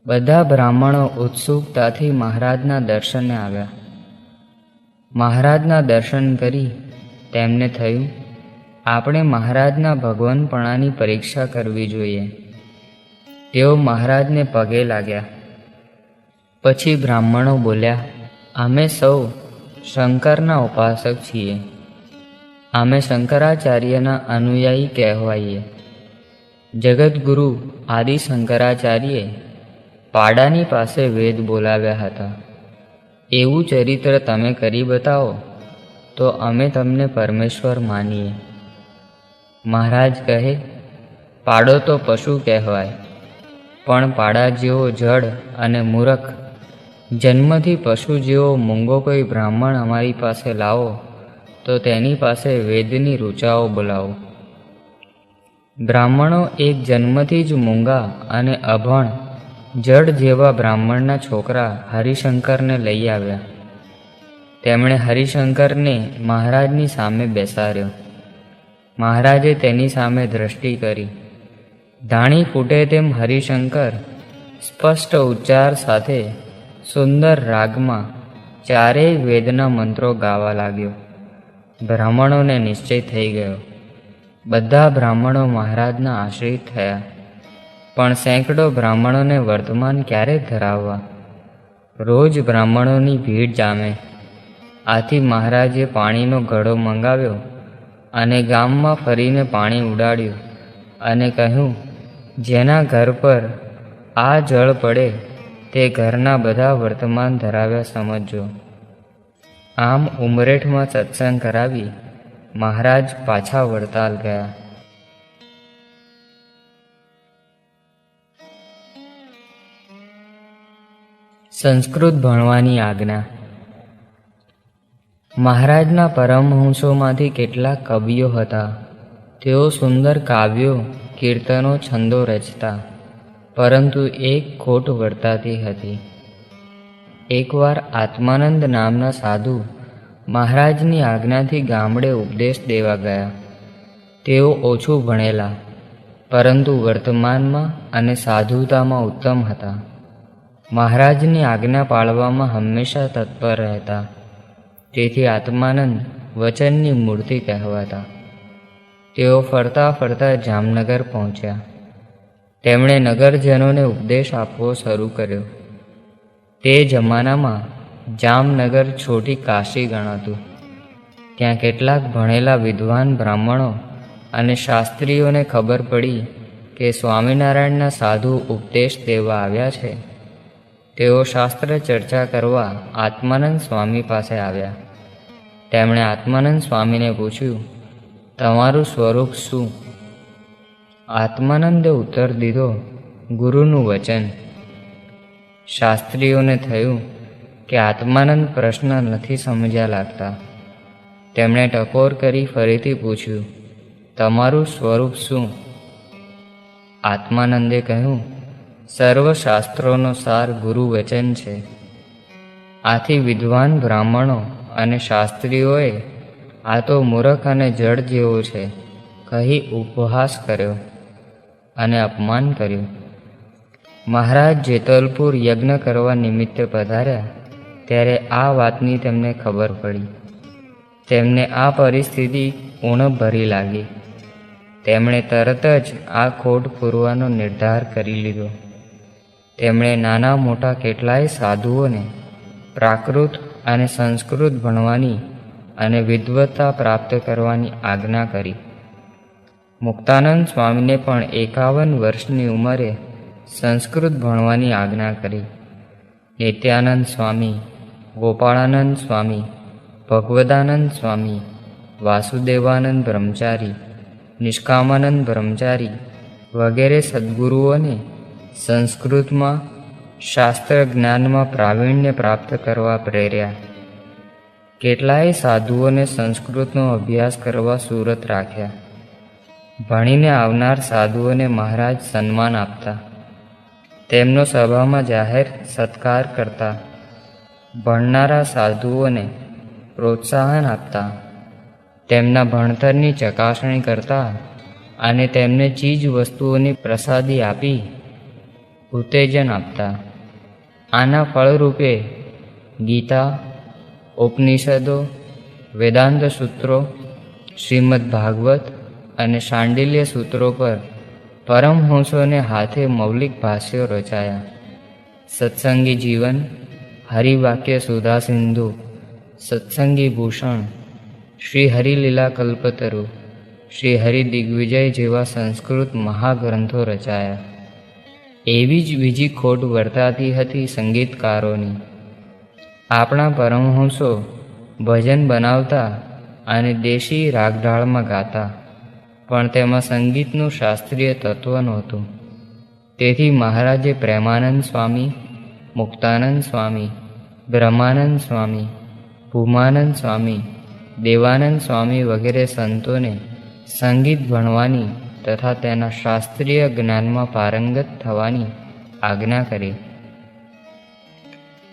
Speaker 2: બધા બ્રાહ્મણો ઉત્સુકતાથી મહારાજના દર્શને આવ્યા. મહારાજના દર્શન કરી તેમને થયું, આપણે મહારાજના ભગવાનપણાની પરીક્ષા કરવી જોઈએ. તેઓ મહારાજને પગે લાગ્યા. પછી બ્રાહ્મણો બોલ્યા, અમે સૌ શંકરના ઉપાસક છીએ. અમે શંકરાચાર્યના અનુયાયી કહેવાઈએ. જગતગુરુ આદિ શંકરાચાર્યે પાડાની પાસે વેદ બોલાવ્યા હતા. એવું ચરિત્ર તમે કરી બતાવો તો અમે તમને પરમેશ્વર માનીએ. મહારાજ કહે, પાડો તો પશુ કહેવાય, પણ પાડા જેવો જડ અને મૂરખ, જન્મથી પશુ જેવો મૂંગો કોઈ બ્રાહ્મણ અમારી પાસે લાવો તો તેની પાસે વેદની ઋચાઓ બોલાવો. બ્રાહ્મણો એક જન્મથી જ મૂંગા અને અભણ જડ જેવા બ્રાહ્મણના છોકરા હરિશંકરને લઈ આવ્યા. તેમણે હરિશંકરને મહારાજની સામે બેસાડ્યો. મહારાજે તેની સામે દ્રષ્ટિ કરી. ધાણી ફૂટે તેમ હરિશંકર સ્પષ્ટ ઉચ્ચાર સાથે સુંદર રાગમાં ચારેય વેદના મંત્રો ગાવા લાગ્યો. બ્રાહ્મણોને નિશ્ચય થઈ ગયો. બધા બ્રાહ્મણો મહારાજના આશ્રિત થયા. પણ સેંકડો બ્રાહ્મણોને વર્તમાન ક્યારે ધરાવવા? રોજ બ્રાહ્મણોની ભીડ જામે. આથી મહારાજે પાણીનો ઘડો મંગાવ્યો અને ગામમાં ફરીને પાણી ઉડાડ્યું અને કહ્યું, જેના ઘર પર આ જળ પડે તે ઘરના બધા વર્તમાન ધરાવ્યા સમજજો. આમ ઉમરેઠમાં સત્સંગ કરાવી મહારાજ પાછા વડતાલ ગયા. સંસ્કૃત ભણવાની આજ્ઞા. મહારાજના પરમહંસોમાંથી કેટલાક કવિઓ હતા. તેઓ સુંદર કાવ્યો, કીર્તનો, છંદો રચતા, પરંતુ એક ખોટ વર્તાતી હતી. એકવાર આત્માનંદ નામના સાધુ મહારાજની આજ્ઞાથી ગામડે ઉપદેશ દેવા ગયા. તેઓ ઓછું ભણેલા, પરંતુ વર્તમાનમાં અને સાધુતામાં ઉત્તમ હતા. મહારાજની આજ્ઞા પાળવામાં હંમેશા તત્પર રહેતા. તેથી આત્માનંદ વચનની મૂર્તિ કહેવાતા. તેઓ ફરતા ફરતા જામનગર પહોંચ્યા. તેમણે નગરજનોને ઉપદેશ આપવો શરૂ કર્યો. તે જમાનામાં જામનગર છોટી કાશી ગણાતું. ત્યાં કેટલાક ભણેલા વિદ્વાન બ્રાહ્મણો અને શાસ્ત્રીઓને ખબર પડી કે સ્વામિનારાયણના સાધુ ઉપદેશ દેવા આવ્યા છે. તેઓ શાસ્ત્ર ચર્ચા કરવા આત્માનંદ સ્વામી પાસે આવ્યા. તેમણે આત્માનંદ સ્વામીને પૂછ્યું, તમારું સ્વરૂપ શું? આત્માનંદે ઉત્તર દીધો, ગુરુનું વચન. શાસ્ત્રીઓને થયું કે આત્માનંદ પ્રશ્ન નથી સમજ્યા લાગતા. તેમણે ટકોર કરી ફરીથી પૂછ્યું, તમારું સ્વરૂપ શું? આત્માનંદે કહ્યું, સર્વ શાસ્ત્રોનો સાર ગુરુ વચન છે. આથી વિદ્વાન બ્રાહ્મણો અને શાસ્ત્રીઓએ આ તો મૂરખ અને જડ જેવો છે કહી ઉપહાસ કર્યો અને અપમાન કર્યું. મહારાજ જેતલપુર યજ્ઞ કરવા નિમિત્તે પધાર્યા ત્યારે આ વાતની તેમને ખબર પડી. તેમને આ પરિસ્થિતિ ઊણભરી લાગી. તેમણે તરત જ આ ખોટ પૂરવાનો નિર્ધાર કરી લીધો. તેમણે નાના મોટા કેટલાય સાધુઓને પ્રાકૃત અને સંસ્કૃત ભણવાની અને વિદ્વત્તા પ્રાપ્ત કરવાની આજ્ઞા કરી. મુક્તાનંદ સ્વામીને પણ 51 વર્ષની ઉંમરે સંસ્કૃત ભણવાની આજ્ઞા કરી. નિત્યાનંદ સ્વામી, ગોપાળાનંદ સ્વામી, ભગવદાનંદ સ્વામી, વાસુદેવાનંદ બ્રહ્મચારી, નિષ્કામાનંદ બ્રહ્મચારી વગેરે સદ્ગુરુઓને સંસ્કૃતમાં શાસ્ત્ર જ્ઞાનમાં પ્રાવીણ્ય પ્રાપ્ત કરવા પ્રેર્યા. કેટલાય સાધુઓને સંસ્કૃતનો અભ્યાસ કરવા સુરત રાખ્યા. ભણીને આવનાર સાધુઓને મહારાજ સન્માન આપતા. તેમનો સભામાં જાહેર સત્કાર કરતા. ભણનારા સાધુઓને પ્રોત્સાહન આપતા. તેમના ભણતરની ચકાસણી કરતા અને તેમને ચીજ વસ્તુઓની પ્રસાદી આપી ઉત્તેજન આપતા. આના ફળરૂપે ગીતા, ઉપનિષદો, વેદાંત સૂત્રો, શ્રીમદ ભાગવત અને શાંડિલ્ય સૂત્રો પર પરમહંસોને હાથે મૌલિક ભાષ્યો રચાયા. સત્સંગી જીવન, હરિવાક્ય સુધા સિંધુ, સત્સંગી ભૂષણ, શ્રી હરિલીલા કલ્પતરુ, શ્રી હરિ દિગ્વિજય જેવા સંસ્કૃત મહાગ્રંથો રચાયા. એવી જ બીજી ખોટ વર્તાતી હતી સંગીતકારોની. આપણા પરમહંસો ભજન બનાવતા અને દેશી રાગઢાળમાં ગાતા, પણ તેમાં સંગીતનું શાસ્ત્રીય તત્વ નહોતું. તેથી મહારાજે પ્રેમાનંદ સ્વામી, મુક્તાનંદ સ્વામી, બ્રહ્માનંદ સ્વામી, ભૂમાનંદ સ્વામી, દેવાનંદ સ્વામી વગેરે સંતોને સંગીત ભણવાની તથા તેના શાસ્ત્રીય જ્ઞાનમાં પારંગત થવાની આજ્ઞા કરી.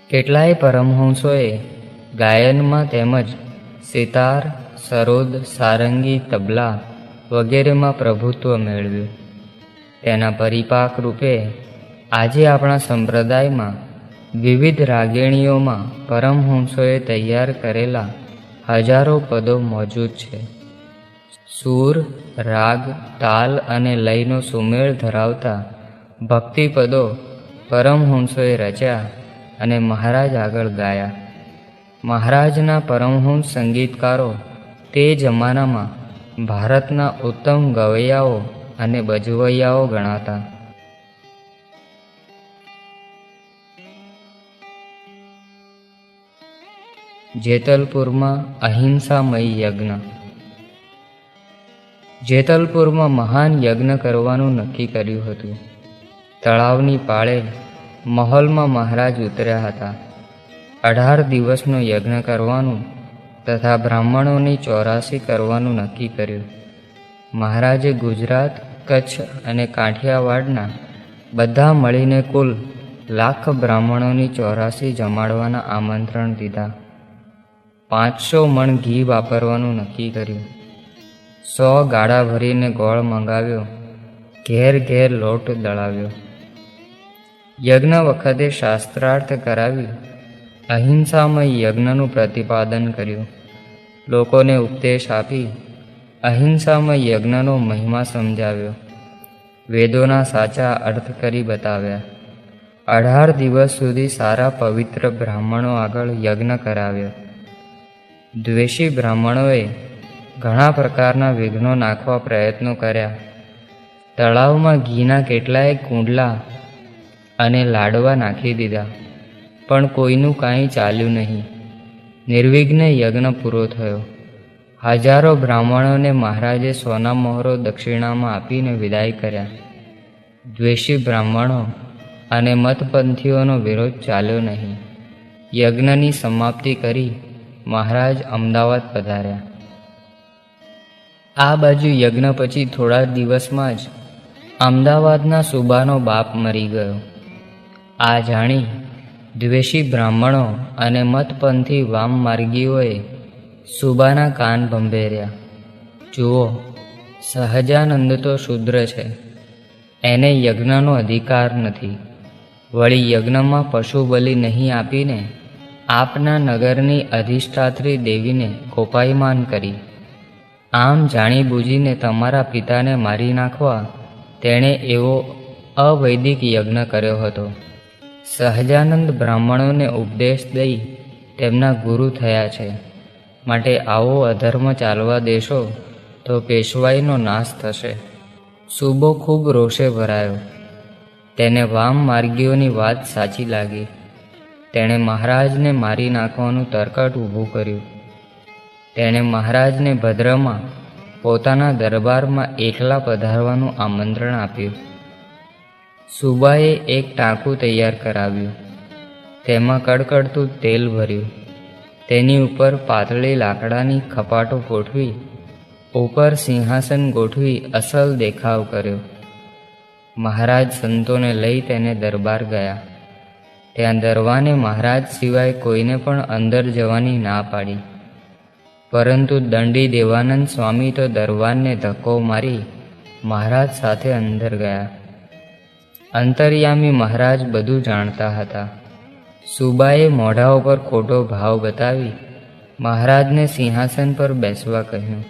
Speaker 2: કેટલાય પરમહંસોએ ગાયનમાં તેમજ સિતાર, સરોદ, સારંગી, તબલા વગેરેમાં પ્રભુત્વ મેળવ્યું. તેના પરિપાક રૂપે આજે આપણા સંપ્રદાયમાં વિવિધ રાગેણીઓમાં પરમહંસોએ તૈયાર કરેલા હજારો પદો મોજૂદ છે. સૂર, રાગ, તાલ અને લયનો સુમેળ ધરાવતા ભક્તિપદો પરમહંસોએ રચ્યા અને મહારાજ આગળ ગાયા. મહારાજના પરમહંસ સંગીતકારો તે જમાનામાં ભારતના ઉત્તમ ગવૈયાઓ અને બજવૈયાઓ ગણાતા. જેતલપુરમાં અહિંસામય યજ્ઞ. જેતલપુરમાં મહાન યજ્ઞ કરવાનું નક્કી કર્યું હતું. તળાવની પાળે મહોલમાં મહારાજ ઉતર્યા હતા. 18 દિવસનો યજ્ઞ કરવાનું તથા બ્રાહ્મણોની 84 કરવાનું નક્કી કર્યું. મહારાજે ગુજરાત, કચ્છ અને કાઠિયાવાડના બધા મળીને કુલ 1,00,000 બ્રાહ્મણોની 84 જમાડવાના આમંત્રણ દીધા. 500 મણ ઘી વાપરવાનું નક્કી કર્યું. 100 ગાડા ભરીને ગોળ મંગાવ્યો. ઘેર ઘેર લોટ દળાવ્યો. યજ્ઞ વખતે શાસ્ત્રાર્થ કરાવી અહિંસામય યજ્ઞનું પ્રતિપાદન કર્યું. લોકોને ઉપદેશ આપી અહિંસામય યજ્ઞનો મહિમા સમજાવ્યો. વેદોના સાચા અર્થ કરી બતાવ્યા. 18 દિવસ સુધી સારા પવિત્ર બ્રાહ્મણો આગળ યજ્ઞ કરાવ્યો. દ્વેષી બ્રાહ્મણોએ ઘણા પ્રકારના વિઘ્નો નાખવા પ્રયત્નો કર્યા. તળાવમાં ઘીના કેટલાય કુંડલા અને લાડવા નાખી દીધા, પણ કોઈનું કાંઈ ચાલ્યું નહીં. નિર્વિઘ્ને યજ્ઞ પૂરો થયો. હજારો બ્રાહ્મણોને મહારાજે સોના મહોરો દક્ષિણામાં આપીને વિદાય કર્યા. દ્વેષી બ્રાહ્મણો અને મતપંથીઓનો વિરોધ ચાલ્યો નહીં. યજ્ઞની સમાપ્તિ કરી મહારાજ અમદાવાદ પધાર્યા. આ બાજુ યજ્ઞ પછી થોડા દિવસમાં જ અમદાવાદના સુબાનો બાપ મરી ગયો. આ જાણી દ્વેષી બ્રાહ્મણો અને મતપંથી વામમાર્ગીઓએ સુબાના કાન ભંભેર્યા. જુઓ, સહજાનંદ તો શુદ્ર છે, એને યજ્ઞનો અધિકાર નથી. વળી યજ્ઞમાં પશુ બલિ નહીં આપીને આપના નગરની અધિષ્ઠાત્રી દેવીને કોપાયમાન કરી. આમ જાણી બૂજીને તમારા પિતાને મારી નાખવા તેણે એવો અવૈદિક યજ્ઞ કર્યો હતો. સહજાનંદ બ્રાહ્મણોને ઉપદેશ દઈ તેમના ગુરુ થયા છે. માટે આવો અધર્મ ચાલવા દેશો તો પેશવાઈનો નાશ થશે. સુબો ખૂબ રોષે ભરાયો. તેને વામ માર્ગીઓની વાત સાચી લાગી. તેણે મહારાજને મારી નાખવાનું તરકટ ઊભું કર્યું. તેણે મહારાજને ભદ્રમાં પોતાના દરબારમાં એકલા પધારવાનું આમંત્રણ આપ્યું. સુબાએ એક ટાંકું તૈયાર કરાવ્યું. તેમાં કડકડતું તેલ ભર્યું. તેની ઉપર પાતળી લાકડાની ખપાટો ગોઠવી ઉપર સિંહાસન ગોઠવી અસલ દેખાવ કર્યો. મહારાજ સંતોને લઈ તેને દરબાર ગયા. ત્યાં દરવાને મહારાજ સિવાય કોઈને પણ અંદર જવાની ના પાડી. પરંતુ દંડી દેવાનંદ સ્વામી તો દરવાનને ધક્કો મારી મહારાજ સાથે અંદર ગયા. અંતર્યામી મહારાજ બધું જાણતા હતા. સુબાએ મોઢા ઉપર ખોટો ભાવ બતાવી મહારાજને સિંહાસન પર બેસવા કહ્યું.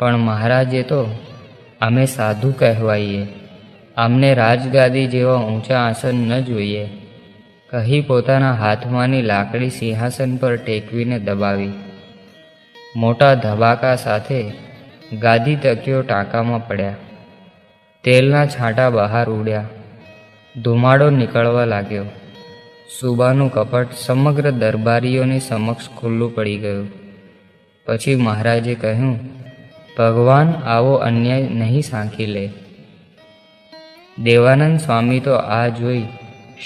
Speaker 2: પણ મહારાજે તો અમે સાધુ કહેવાઈએ, અમને રાજગાદી જેવા ઊંચા આસન ન જોઈએ કહી પોતાના હાથમાંની લાકડી સિંહાસન પર ટેકવીને દબાવી. મોટા ધબાકા સાથે ગાદી તકીઓ ટાંકામાં પડ્યા. તેલના છાંટા બહાર ઉડ્યા. ધુમાડો નીકળવા લાગ્યો. સુબાનું કપટ સમગ્ર દરબારીઓની સમક્ષ ખુલ્લું પડી ગયું. પછી મહારાજે કહ્યું, ભગવાન આવો અન્યાય નહીં સાંખી લે. દેવાનંદ સ્વામી તો આ જોઈ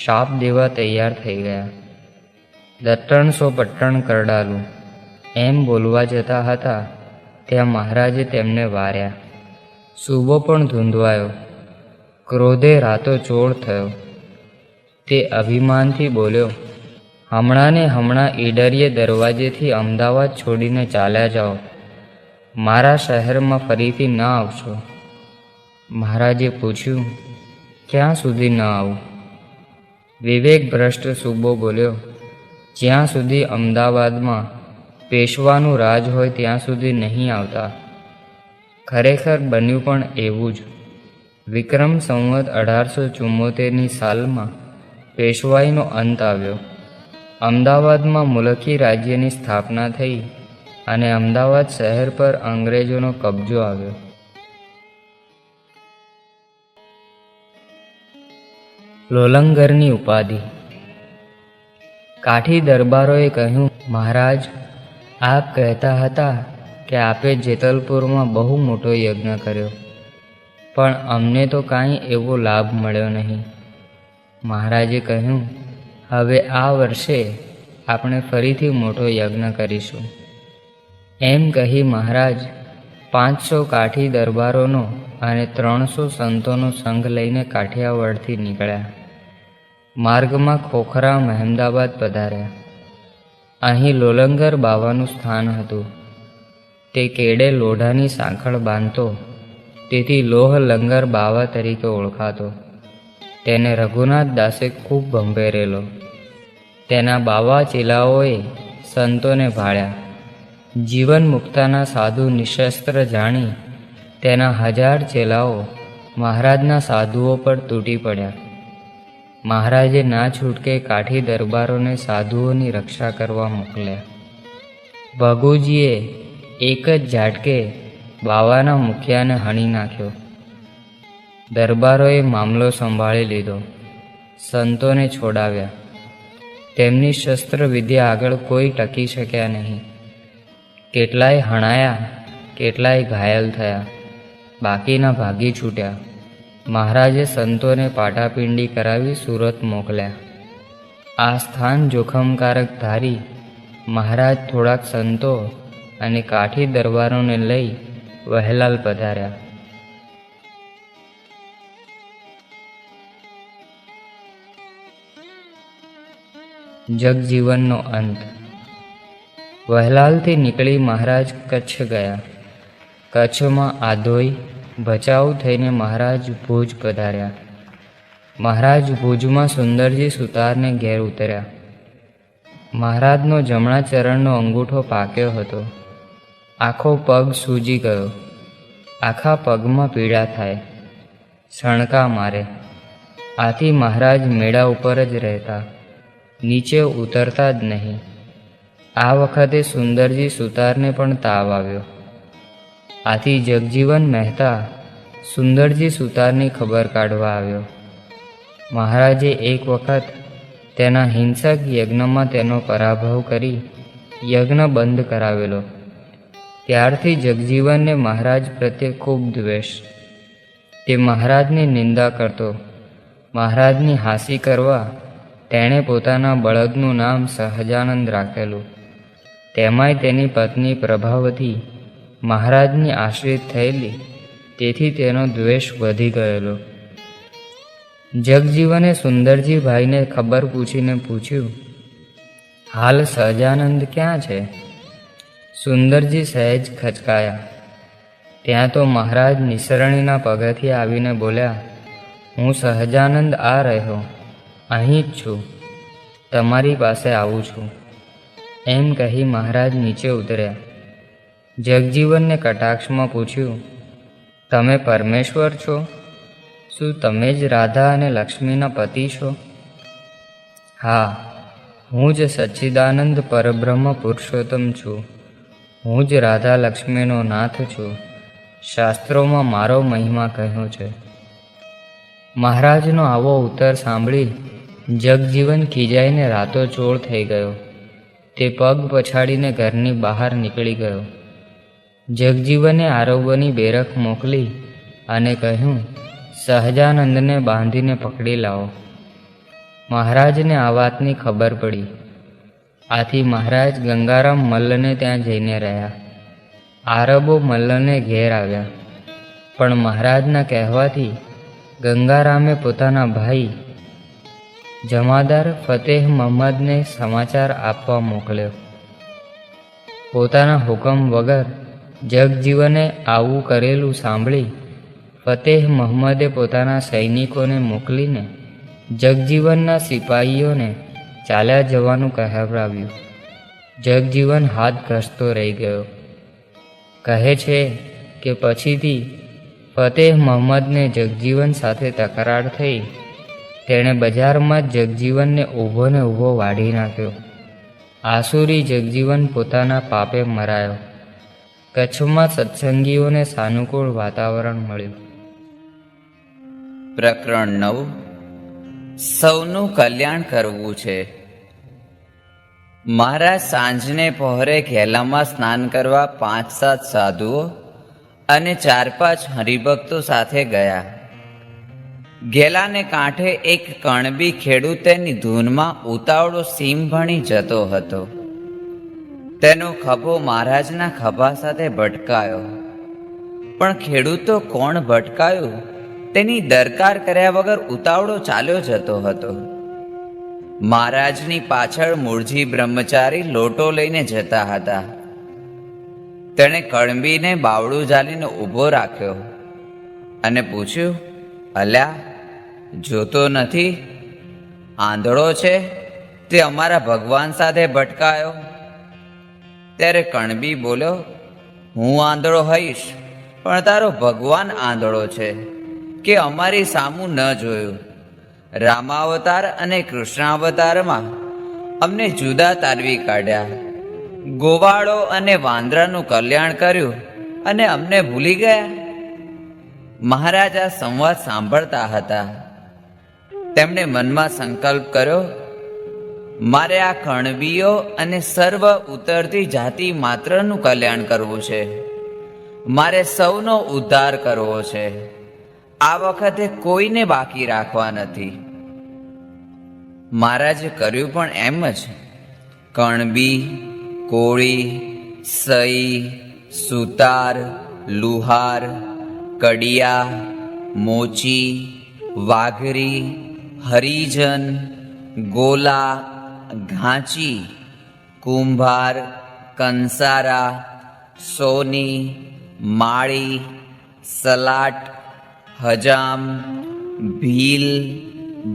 Speaker 2: શાપ દેવા તૈયાર થઈ ગયા. દટ્ટણસો પટ્ટણ કરડાલું એમ બોલવા જતા હતા ત્યાં મહારાજે તેમને વાર્યા. સુબો પણ ધૂંધવાયો. ક્રોધે રાતો ચોળ થયો. તે અભિમાનથી બોલ્યો, હમણાં ને હમણાં ઈડરીએ દરવાજેથી અમદાવાદ છોડીને ચાલ્યા જાઓ. મારા શહેરમાં ફરીથી ન આવશો. મહારાજે પૂછ્યું, ક્યાં સુધી ન આવું? વિવેક ભ્રષ્ટ સુબો બોલ્યો, જ્યાં સુધી અમદાવાદમાં પેશવાનું રાજ હોય ત્યાં સુધી નહીં આવતા. ખરેખર બન્યું પણ એવું જ. વિક્રમ સંવત 1874ની સાલમાં પેશવાઈનો અંત આવ્યો. અમદાવાદમાં મુલકી રાજ્યની સ્થાપના થઈ અને અમદાવાદ શહેર પર અંગ્રેજોનો કબજો આવ્યો. લોલંગરની ઉપાધિ. કાઠી દરબારોએ કહ્યું, મહારાજ, આપ કહેતા હતા કે આપે જેતલપુરમાં બહુ મોટો યજ્ઞ કર્યો, પણ અમને તો કાંઈ એવો લાભ મળ્યો નહીં. મહારાજે કહ્યું, હવે આ વર્ષે આપણે ફરીથી મોટો યજ્ઞ કરીશું. એમ કહી મહારાજ 500 કાઠી દરબારોનો અને 300 સંતોનો સંઘ લઈને કાઠિયાવાડથી નીકળ્યા. માર્ગમાં ખોખરા મહેમદાબાદ પધાર્યા. અહીં લોલંગર બાવાનું સ્થાન હતું. તે કેડે લોઢાની સાંકળ બાંધતો, તેથી લોહ લંગર બાવા તરીકે ઓળખાતો. તેને રઘુનાથ દાસે ખૂબ ભંભેરેલો. તેના બાવા ચેલાઓએ સંતોને ભાળ્યા. જીવન મુક્તાના સાધુ નિશસ્ત્ર જાણી તેના 1000 ચેલાઓ મહારાજના સાધુઓ પર તૂટી પડ્યા. મહારાજે ના છૂટકે કાઠી દરબારોને સાધુઓની રક્ષા કરવા મોકલ્યા. ભગુજીએ એક જ ઝાટકે બાવાના મુખિયાને હણી નાખ્યો. દરબારોએ મામલો સંભાળી લીધો. સંતોને છોડાવ્યા. તેમની શસ્ત્ર વિદ્યા આગળ કોઈ ટકી શક્યા નહીં. કેટલાય હણાયા, કેટલાય ઘાયલ થયા, બાકીના ભાગી છૂટ્યા. મહારાજે સંતોને પાટાપિંડી કરાવી સુરત મોકલ્યા. આ સ્થાન જોખમકારક ધારી મહારાજ થોડાક સંતો અને કાઠી દરબારોને લઈ વહેલાલ પધાર્યા. જગજીવનનો અંત. વહેલાલથી નીકળી મહારાજ કચ્છ ગયા. કચ્છમાં આધોઈ, ભચાઉ થઈને મહારાજ ભુજ પધાર્યા. મહારાજ ભુજમાં સુંદરજી સુતારને ઘેર ઉતર્યા. મહારાજનો જમણા ચરણનો અંગૂઠો પાક્યો હતો. આખો પગ સૂજી ગયો. આખા પગમાં પીડા થાય, સણકા મારે. આથી મહારાજ મેળા ઉપર જ રહેતા, નીચે ઉતરતા જ નહીં. આ વખતે સુંદરજી સુતારને પણ તાવ આવ્યો. આથી જગજીવન મહેતા સુંદરજી સુતારની ખબર કાઢવા આવ્યો. મહારાજે એક વખત તેના હિંસક યજ્ઞમાં તેનો પરાભવ કરી યજ્ઞ બંધ કરાવેલો. ત્યારથી જગજીવનને મહારાજ પ્રત્યે ખૂબ દ્વેષ. તે મહારાજની નિંદા કરતો. મહારાજની હાંસી કરવા તેણે પોતાના બળદનું નામ સહજાનંદ રાખેલું. તેમાંય તેની પત્ની પ્રભાવતી મહારાજની આશ્રિત થયેલી, તેથી તેનો દ્વેષ વધી ગયેલો. જગજીવને સુંદરજીભાઈને ખબર પૂછીને પૂછ્યું, હાલ સહજાનંદ ક્યાં છે? સુંદરજી સહેજ ખચકાયા. ત્યાં તો મહારાજ નિસરણીના પગથિયે આવીને બોલ્યા, હું સહજાનંદ આ રહ્યો, અહીં જ છું, તમારી પાસે આવું છું. એમ કહી મહારાજ નીચે ઉતર્યા. જગજીવનને કટાક્ષમાં પૂછ્યું, તમે પરમેશ્વર છો? શું તમે જ રાધા અને લક્ષ્મીના પતિ છો? હા, હું જ સચ્ચિદાનંદ પરબ્રહ્મ પુરુષોત્તમ છું. હું જ રાધા લક્ષ્મીનો નાથ છું. શાસ્ત્રોમાં મારો મહિમા કહ્યો છે. મહારાજનો આવો ઉત્તર સાંભળી જગજીવન ખીજાઈને રાતોચોળ થઈ ગયો. તે પગ પછાડીને ઘરની બહાર નીકળી ગયો. જગજીવને આરોગ્યની બેરખ મોકલી અને કહ્યું, સહજાનંદને બાંધીને પકડી લાવો. મહારાજને આ વાતની ખબર પડી. આથી મહારાજ ગંગારામ મલ્લને ત્યાં જઈને રહ્યા. આરબો મલ્લને ઘેર આવ્યા, પણ મહારાજના કહેવાથી ગંગારામે પોતાના ભાઈ જમાદાર ફતેહ મહમ્મદને સમાચાર આપવા મોકલ્યો. પોતાના હુકમ વગર જગજીવને આવું કરેલું સાંભળી ફતેહ મહમ્મદે પોતાના સૈનિકોને મોકલીને જગજીવનના સિપાહીઓને ચાલ્યા જવાનું કહેવડાવ્યું. જગજીવન હાથ ઘસતો રહી ગયો. કહે છે કે પછીથી ફતેહ મહમ્મદને જગજીવન સાથે તકરાર થઈ. તેણે બજારમાં જ જગજીવનને ઊભોને ઊભો વાઢી નાખ્યો. આસુરી જગજીવન પોતાના પાપે મરાયો. કચ્છમાં સત્સંગીઓને સાનુકૂળ વાતાવરણ મળ્યું.
Speaker 3: પ્રકરણ 9. સૌનું કલ્યાણ કરવું છે. મહારાજ સાંજને પહોરે ઘેલામાં સ્નાન કરવા 5-7 સાધુઓ અને 4-5 હરિભક્તો સાથે ગયા. ઘેલાને કાંઠે એક કણબી ખેડૂત તેની ધૂનમાં ઉતાવળો સીમ ભણી જતો હતો. તેનો ખભો મહારાજના ખભા સાથે ભટકાયો. પણ ખેડૂત તો કોણ ભટકાયું તેની દરકાર કર્યા વગર ઉતાવળો ચાલ્યો જતો હતો. મહારાજની પાછળ મૂળજી બ્રહ્મચારી લોટો લઈને જતા હતા. તેણે કણબીને બાવડું ઝાલીને ઊભો રાખ્યો અને પૂછ્યું, અલ્યા જોતો નથી? આંધળો છે તે અમારા ભગવાન સાથે ભટકાયો. ત્યારે કણબી બોલ્યો, હું આંધળો હઈશ, પણ તારો ભગવાન આંધળો છે કે અમારી સામું ન જોયું. રામાવતાર અને કૃષ્ણાવતારમાં અમને જુદા તારવી કાઢ્યા. ગોવાળો અને વાંદરાનું કલ્યાણ કર્યું અને અમને ભૂલી ગયા. મહારાજ આ સંવાદ સાંભળતા હતા. તેમણે મનમાં સંકલ્પ કર્યો, મારે આ કણબીઓ અને સર્વ ઉતરતી જાતિ માત્રનું કલ્યાણ કરવું છે. મારે સૌનો ઉદ્ધાર કરવો છે. આ વખતે કોઈને બાકી રાખવા નથી. મહારાજે કર્યું પણ એમ જ. કણબી, કોળી, સઈ, સુતાર, લુહાર, કડિયા, મોચી, વાઘરી, હરિજન, ગોલા, ઘાંચી, કુંભાર, કંસારા, સોની, માળી, સલાટ, હજામ, ભીલ,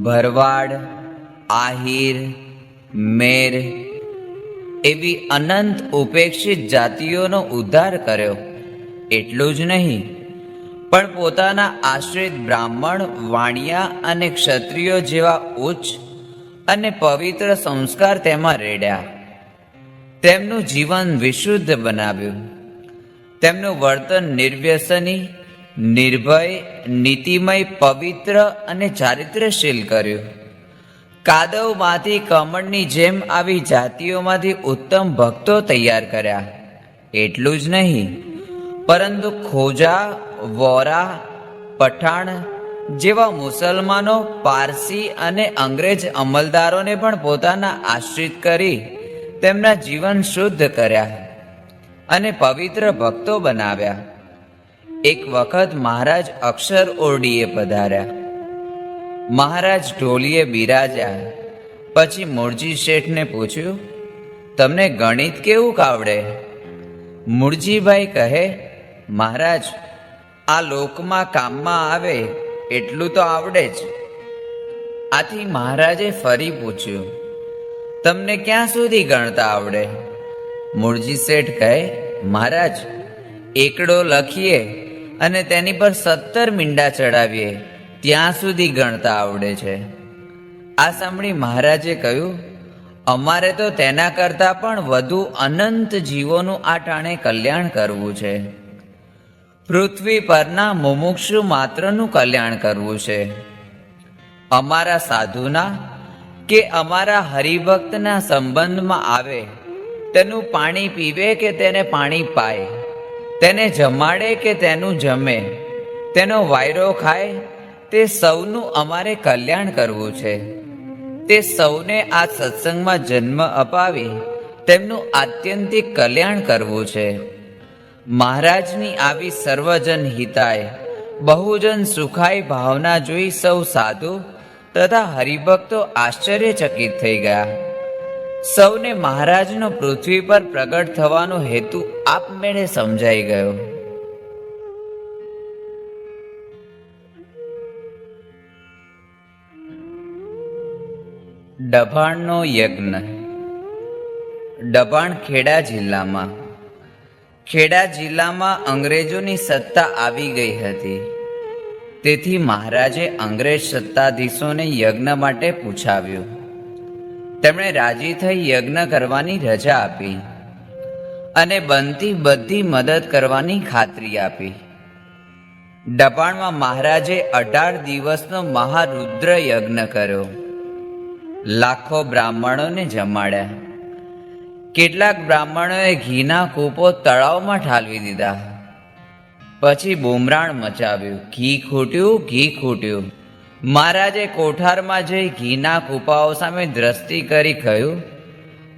Speaker 3: ભરવાડ, આહિર, મેર એવી અનંત ઉપેક્ષિત જાતિઓનો ઉદ્ધાર કર્યો. એટલું જ નહીં, પણ પોતાના આશ્રિત બ્રાહ્મણ, વાણિયા અને ક્ષત્રિયો જેવા ઉચ્ચ અને પવિત્ર સંસ્કાર તેમાં રેડ્યા. તેમનું જીવન વિશુદ્ધ બનાવ્યું. તેમનું વર્તન નિર્વ્યસની, નિર્ભય, નીતિમય, પવિત્ર અને ચારિત્ર્યશીલ કર્યું. કાદવમાંથી કમળની જેમ આવી જાતિઓમાંથી ઉત્તમ ભક્તો તૈયાર કર્યા. એટલું જ નહીં, પરંતુ ખોજા, વોરા, પઠાણ જેવા મુસલમાનો, પારસી અને અંગ્રેજ અમલદારોને પણ પોતાના આશ્રિત કરી તેમના જીવન શુદ્ધ કર્યા અને પવિત્ર ભક્તો બનાવ્યા. એક વખત મહારાજ અક્ષર ઓરડીએ પધાર્યા. મહારાજ ઢોલીએ બિરાજ્યા. પછી મૂળજી શેઠને પૂછ્યું, તમને ગણિત કેવું આવડે? મૂળજીભાઈ કહે, મહારાજ, આ લોકમાં કામમાં આવે એટલું તો આવડે જ. આથી મહારાજે ફરી પૂછ્યું, તમને ક્યાં સુધી ગણતા આવડે? મૂળજી શેઠ કહે, મહારાજ, એકડો લખીએ અને તેની પર 17 મીંડા ચડાવીએ ત્યાં સુધી ગણતા આવડે છે. આ સાંભળી મહારાજે કહ્યું, અમારે તો તેના કરતાં પણ વધુ અનંત જીવોનું આ ટાણે કલ્યાણ કરવું છે. પૃથ્વી પરના મુમુક્ષુ માત્રનું કલ્યાણ કરવું છે. અમારા સાધુના કે અમારા હરિભક્તના સંબંધમાં આવે, તેનું પાણી પીવે કે તેને પાણી પાય, તેને જમાડે કે તેનું જમે, તેનો વાયરો ખાય, તે સૌનું અમારે કલ્યાણ કરવું છે. તે સૌને આ સત્સંગમાં જન્મ અપાવી તેમનું આત્યંતિક કલ્યાણ કરવું છે. મહારાજની આવી સર્વજન હિતાય, બહુજન સુખાય ભાવના જોઈ સૌ સાધુ તથા હરિભક્તો આશ્ચર્યચકિત થઈ ગયા. સૌને મહારાજનો પૃથ્વી પર પ્રગટ થવાનો હેતુ આપમેળે સમજાઈ ગયો. ડભાણનો યજ્ઞ. ડભાણ ખેડા જિલ્લામાં. ખેડા જિલ્લામાં અંગ્રેજોની સત્તા આવી ગઈ હતી. તેથી મહારાજે અંગ્રેજ સત્તાધીશોને યજ્ઞ માટે પૂછાવ્યું. તેમણે રાજી થઈ યજ્ઞ કરવાની રજા આપી અને બનતી બધી મદદ કરવાની ખાતરી આપી. ડભાણમાં મહારાજે 18 દિવસનો મહારુદ્ર યજ્ઞ કર્યો. લાખો બ્રાહ્મણોને જમાડ્યા. કેટલાક બ્રાહ્મણોએ ઘીના કૂપો તળાવમાં ઠાલવી દીધા. પછી બુમરાણ મચાવ્યું, ઘી ખૂટ્યું, ઘી ખૂટ્યું. મહારાજે કોઠારમાં જઈ ઘીના કૂપાઓ સામે દ્રષ્ટિ કરી કહ્યું,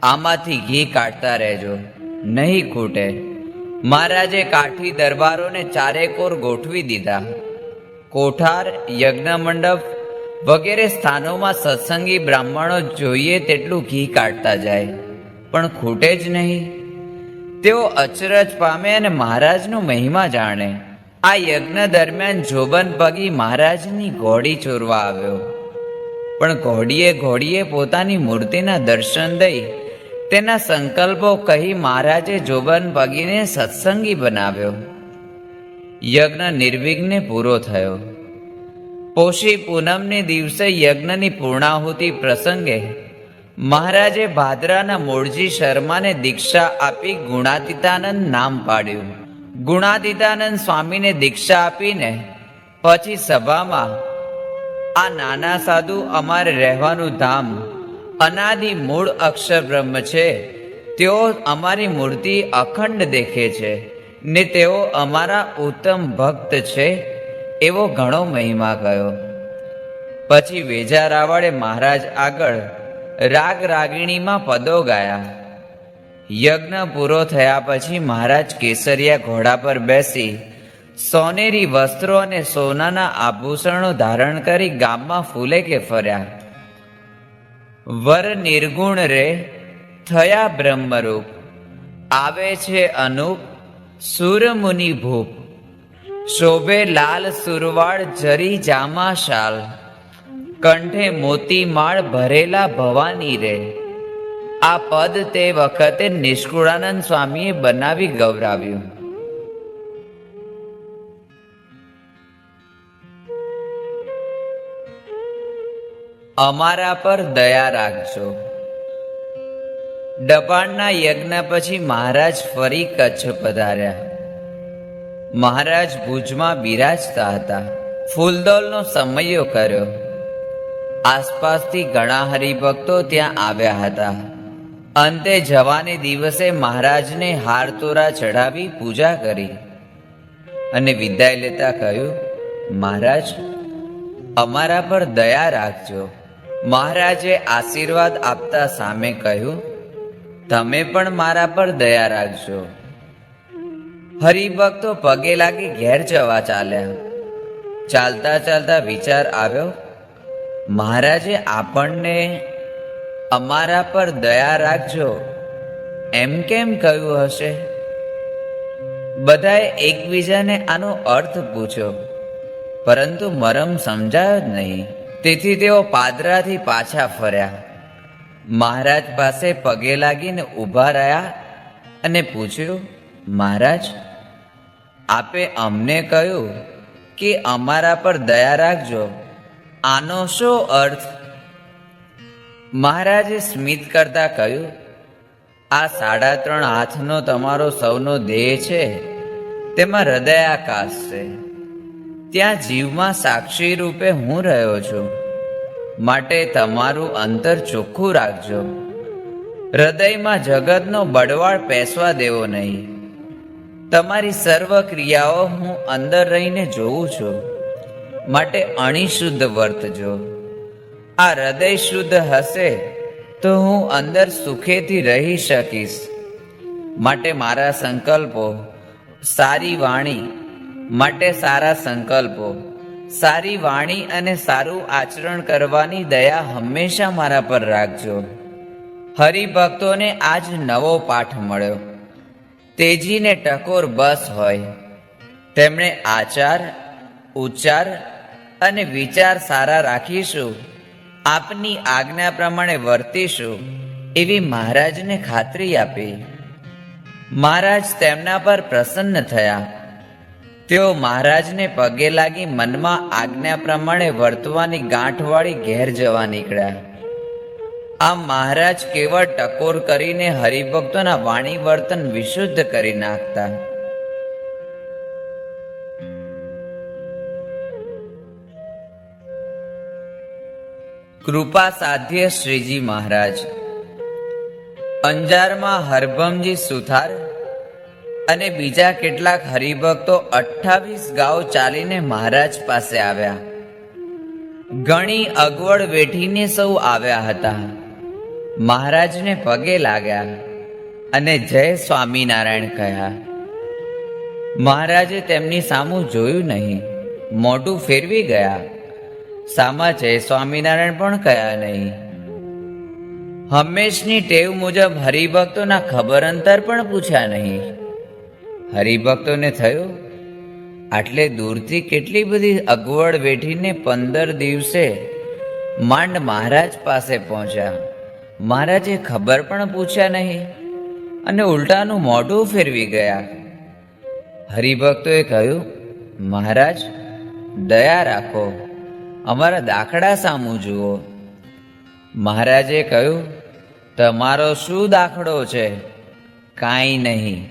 Speaker 3: આમાંથી ઘી કાઢતા રહેજો, નહીં ખૂટે. મહારાજે કાઠી દરબારોને ચારેકોર ગોઠવી દીધા. કોઠાર, યજ્ઞ મંડપ વગેરે સ્થાનોમાં સત્સંગી બ્રાહ્મણો જોઈએ તેટલું ઘી કાઢતા જાય, પણ ખૂટે જ નહીં. તેઓ અચરજ પામે અને મહારાજનો મહિમા જાણે. આ યજ્ઞ દરમિયાન જોબન પગી મહારાજની ઘોડી ચોરવા આવ્યો, પણ ઘોડીએ પોતાની મૂર્તિના દર્શન દઈ તેના સંકલ્પો કહી મહારાજે જોબન પગીને સત્સંગી બનાવ્યો. યજ્ઞ નિર્વિઘ્ને પૂરો થયો. પોષી પૂનમને દિવસે યજ્ઞની પૂર્ણાહુતિ પ્રસંગે મહારાજે ભાદરાના મૂળજી શર્માને દીક્ષા આપી ગુણાતીતાનંદ નામ પાડ્યું. ગુણાતીતાનંદ સ્વામીને દીક્ષા આપીને પછી સભામાં, આ નાના સાધુ અમારે રહેવાનું ધામ અનાદિ મૂળ અક્ષર બ્રહ્મ છે, તેઓ અમારી મૂર્તિ અખંડ દેખે છે ને તેઓ અમારા ઉત્તમ ભક્ત છે, એવો ઘણો મહિમા કયો. પછી વેજા રાવળે મહારાજ આગળ રાગ રાગિણીમાં પદો ગાયા. યજ્ઞ પૂરો થયા પછી મહારાજ કેસરિયા ઘોડા પર બેસી સોનેરી વસ્ત્રો અને સોનાના આભૂષણો ધારણ કરી ગામમાં ફૂલેકે ફર્યા. વર નિર્ગુણ રે થયા બ્રહ્મરૂપ, આવે છે અનુપ સુરમુનિ ભૂપ, શોભે લાલ સુરવાળ જરી જામા શાલ, કંઠે મોતી માળ ભરેલા ભવાની રે. આ પદ તે વખતે નિષ્કુળાનંદ સ્વામીએ બનાવી ગૌરાવ્યું. અમારા પર દયા રાખજો. ડપાણના યજ્ઞ પછી મહારાજ ફરી કચ્છ પધાર્યા. મહારાજ ભુજમાં બિરાજતા હતા. ફૂલદોલનો સમયો કર્યો. આસપાસથી ઘણા હરિભક્તો ત્યાં આવ્યા હતા. અંતે જવાને દિવસે મહારાજને હાર તોરા ચઢાવી પૂજા કરી અને વિદાય લેતા કહ્યું, મહારાજ અમારા પર દયા રાખજો. મહારાજે આશીર્વાદ આપતા સામે કહ્યું, તમે પણ મારા પર દયા રાખજો. હરિભક્તો પગે લાગી ઘેર જવા ચાલ્યા. ચાલતા ચાલતા વિચાર આવ્યો, મહારાજે આપણને અમારા પર દયા રાખજો એમ કેમ કહ્યું હશે? બધાએ એકબીજાને આનો અર્થ પૂછ્યો, પરંતુ મરમ સમજાયો જ નહીં. તેથી તેઓ પાદરાથી પાછા ફર્યા. મહારાજ પાસે પગે લાગીને ઊભા રહ્યા અને પૂછ્યું, મહારાજ આપે અમને કહ્યું કે અમારા પર દયા રાખજો, આનો શો અર્થ? મહારાજે સ્મિત કરતા કહ્યું, આ 3.5 હાથનો તમારો સૌનો દેહ છે, તેમાં હૃદયાકાશ છે. ત્યાં જીવમાં સાક્ષી રૂપે હું રહ્યો છું, માટે તમારું અંતર ચોખ્ખું રાખજો. હૃદયમાં જગતનો બળવાળ પેસવા દેવો નહીં. તમારી સર્વ ક્રિયાઓ હું અંદર રહીને જોઉં છું, માટે અણિશુદ્ધ વર્તજો. આ હૃદય શુદ્ધ હશે તો હું અંદર સુખેથી રહી શકીશ. માટે મારા સંકલ્પો, સારી વાણી માટે સારા સંકલ્પો, સારી વાણી અને સારું આચરણ કરવાની દયા હંમેશા મારા પર રાખજો. હરિભક્તોને આજ નવો પાઠ મળ્યો. તેજીને ટકોર બસ હોય. તેમણે આચાર, ઉચ્ચાર અને વિચાર સારા રાખીશું, આપની આજ્ઞા પ્રમાણે વર્તીશું એવી મહારાજને ખાતરી આપી. મહારાજ તેમના પર પ્રસન્ન થયા. તેઓ મહારાજને પગે લાગી મનમાં આજ્ઞા પ્રમાણે વર્તવાની ગાંઠવાળી ઘેર જવા નીકળ્યા. આમ મહારાજ કેવળ ટકોર કરીને હરિભક્તોના વાણી વર્તન વિશુદ્ધ કરી નાખતા. કૃપા સાધ્ય શ્રીજી મહારાજ. અંજારમાં હરભમજી સુથાર અને બીજા કેટલાક હરિભક્તો 28 ગાંવ ચાલીને મહારાજ પાસે આવ્યા. ઘણી અગવડ વેઠીને સૌ આવ્યા હતા. મહારાજને પગે લાગ્યા અને જય સ્વામિનારાયણ કહ્યા. મહારાજે તેમની સામું જોયું નહીં, મોઢું ફેરવી ગયા. સામા જય સ્વામિનારાયણ પણ કહ્યા નહીં. હંમેશની ટેવ મુજબ હરિભક્તોના ખબર અંતર પણ પૂછ્યા નહીં. હરિભક્તોને થયું આટલે દૂરથી કેટલી બધી અગવડ વેઠીને 15 દિવસે માંડ મહારાજ પાસે પહોંચ્યા. મહારાજે ખબર પણ પૂછ્યા નહીં અને ઉલટાનું મોઢું ફેરવી ગયા. હરિભક્તોએ કહ્યું, મહારાજ દયા રાખો, અમારા દાખલા સામું જુઓ. મહારાજે કહ્યું, તમારો શું દાખલો છે? કાંઈ નહીં.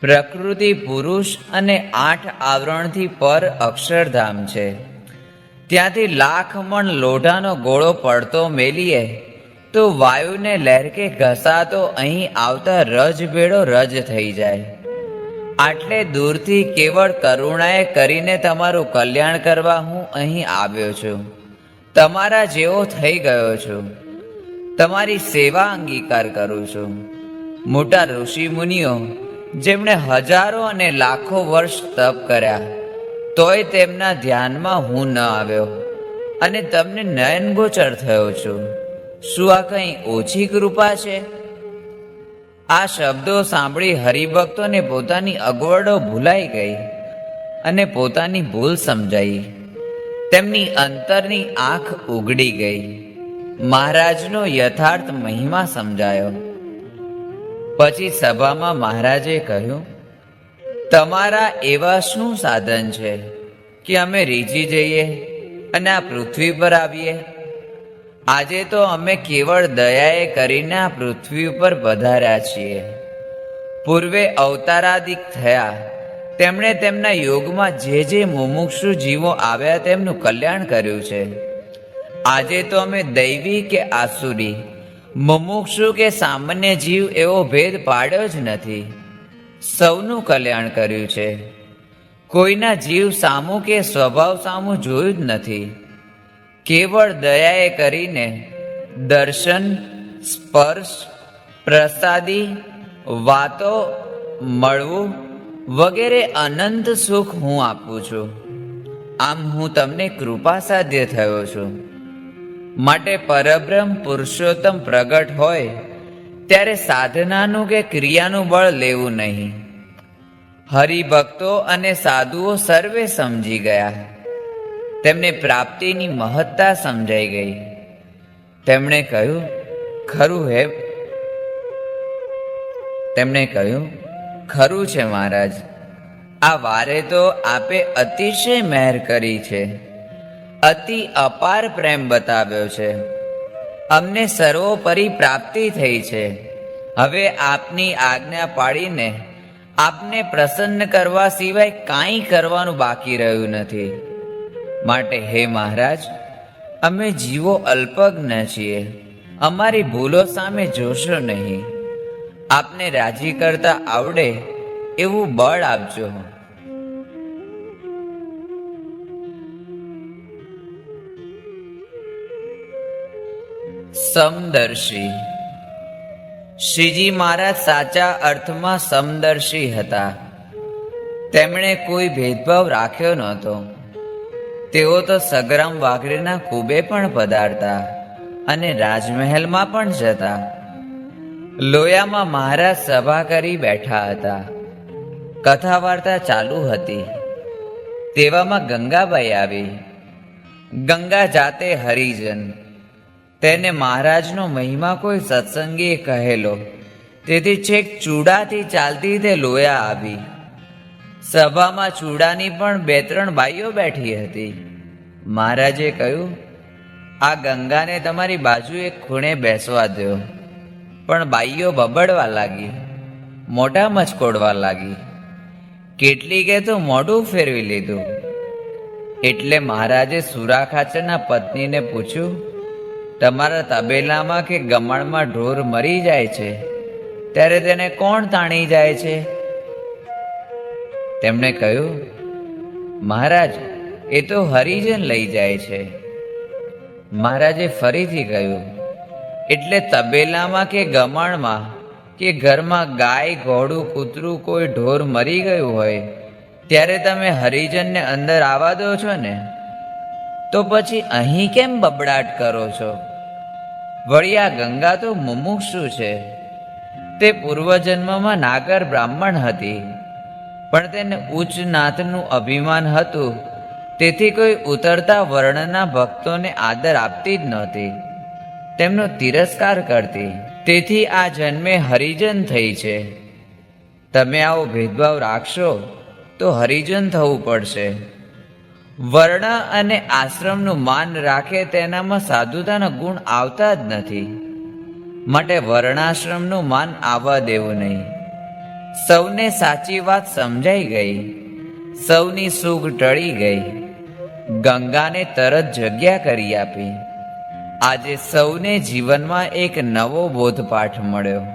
Speaker 3: પ્રકૃતિ પુરુષ અને 8 આવરણથી પર અક્ષરધામ છે. ત્યાંથી લાખ મણ લોઢાનો ગોળો પડતો મેલીએ તો વાયુને લહેરકે ઘસાતો અહીં આવતા રજ ભેળો રજ થઈ જાય. આટલે દૂરથી કેવળ કરુણાએ કરીને તમારું કલ્યાણ કરવા હું અહીં આવ્યો છું. તમારા જેવો થઈ ગયો છું. તમારી સેવા અંગીકાર કરું છું. મોટા ઋષિ મુનિઓ જેમણે હજારો અને લાખો વર્ષ તપ કર્યા, તોય તેમના ધ્યાનમાં હું ન આવ્યો અને તમને નયનગોચર થયો છું. શું આ કંઈ ઓછી કૃપા છે? આ શબ્દો સાંભળી હરિભક્તોને પોતાની અગવડો ભૂલાઈ ગઈ અને પોતાની ભૂલ સમજાઈ. તેમની અંતરની આંખ ઉઘડી ગઈ. મહારાજનો યથાર્થ મહિમા સમજાયો. પછી સભામાં મહારાજે કહ્યું, તમારા એવા શું સાધન છે કે અમે રીઝી જઈએ અને આ પૃથ્વી પર આવીએ? આજે તો અમે કેવળ દયાએ કરીને આ પૃથ્વી ઉપર પધાર્યા છીએ. પૂર્વે અવતારાદિક થયા, તેમણે તેમના યોગમાં જે મુમુક્ષુ જીવો આવ્યા તેમનું કલ્યાણ કર્યું છે. આજે તો અમે દૈવી કે આસુરી, મુમુક્ષુ કે સામાન્ય જીવ એવો ભેદ પાડ્યો જ નથી. સૌનું કલ્યાણ કર્યું છે. કોઈના જીવ સામું કે સ્વભાવ સામું જોયું જ નથી. કેવળ દયાએ કરીને દર્શન, સ્પર્શ, પ્રસાદી, વાતો, મળવું વગેરે અનંત સુખ હું આપું છું. આમ હું તમને કૃપા સાધ્ય થયો છું. માટે પરબ્રહ્મ પુરુષોત્તમ પ્રગટ હોય ત્યારે સાધનાનું કે ક્રિયાનું બળ લેવું નહીં. હરિભક્તો અને સાધુઓ સર્વે સમજી ગયા. તેમને પ્રાપ્તિની મહત્તા સમજાઈ ગઈ. તેમણે કહ્યું, ખરું છે મહારાજ, આ વારે તો આપે અતિશય મહેર કરી છે. અતિ અપાર પ્રેમ બતાવ્યો છે. અમને સર્વોપરી પ્રાપ્તિ થઈ છે. હવે આપની આજ્ઞા પાડીને આપને પ્રસન્ન કરવા સિવાય કાંઈ કરવાનું બાકી રહ્યું નથી. માટે હે મહારાજ, અમે જીવો અલ્પજ્ઞ છીએ. અમારી ભૂલો સામે જોશો નહીં. આપને રાજી કરતા આવડે એવું બળ આપજો. સમદર્શી. શ્રીજી મહારાજ સાચા અર્થમાં સમદર્શી હતા. તેમણે કોઈ ભેદભાવ રાખ્યો નહોતો. તેઓ તો સગ્રામ વાઘરીના કુબે પણ પધારતા અને રાજમહેલમાં પણ જતા. લોયામાં મહારાજ સભા કરી બેઠા હતા. કથા વાર્તા ચાલુ હતી. તેવામાં ગંગાબાઈ આવી. ગંગા જાતે હરિજન. તેને મહારાજનો મહિમા કોઈ સત્સંગીએ કહેલો, તેથી છેક ચૂડાથી ચાલતી તે લોયા આવી. સભામાં ચૂડાની પણ 2-3 બાઈઓ બેઠી હતી. મહારાજે કહ્યું, આ ગંગાને તમારી બાજુ એક ખૂણે બેસવા દો. પણ બાઈઓ બબડવા લાગી, મોઢા મચકોડવા લાગી. કેટલીકે તો મોઢું ફેરવી લીધું. એટલે મહારાજે સુરા ખાચરના પત્નીને પૂછ્યું, તમારા તબેલામાં કે ગમાણમાં ઢોર મરી જાય છે ત્યારે તેને કોણ તાણી જાય છે? તેમણે કહ્યું, મહારાજ, એ તો હરિજન લઈ જાય છે. મહારાજે ફરીથી કહ્યું, એટલે તબેલામાં કે ગમાણમાં કે ઘરમાં ગાય, ઘોડું, કૂતરું, કોઈ ઢોર મરી ગયું હોય ત્યારે તમે હરિજનને અંદર આવવા દો છો ને? તો પછી અહીં કેમ બબડાટ કરો છો? વળી આ ગંગા તો મુમુક્ષુ છે. તે પૂર્વજન્મમાં નાગર બ્રાહ્મણ હતી. પણ તેને ઉચ્ચ નાતનું અભિમાન હતું, તેથી કોઈ ઉતરતા વર્ણના ભક્તોને આદર આપતી જ નહોતી, તેમનો તિરસ્કાર કરતી. તેથી આ જન્મે હરિજન થઈ છે. તમે આવો ભેદભાવ રાખશો તો હરિજન થવું પડશે. વર્ણ અને આશ્રમનું માન રાખે તેનામાં સાધુતાના ગુણ આવતા જ નથી, માટે વર્ણાશ્રમનું માન આવવા દેવું નહીં. સૌને સાચી વાત સમજાઈ ગઈ, સૌની સૂગ ટળી ગઈ, ગંગાને તરત જગ્યા કરી આપી. આજે સૌને જીવનમાં એક નવો બોધપાઠ મળ્યો.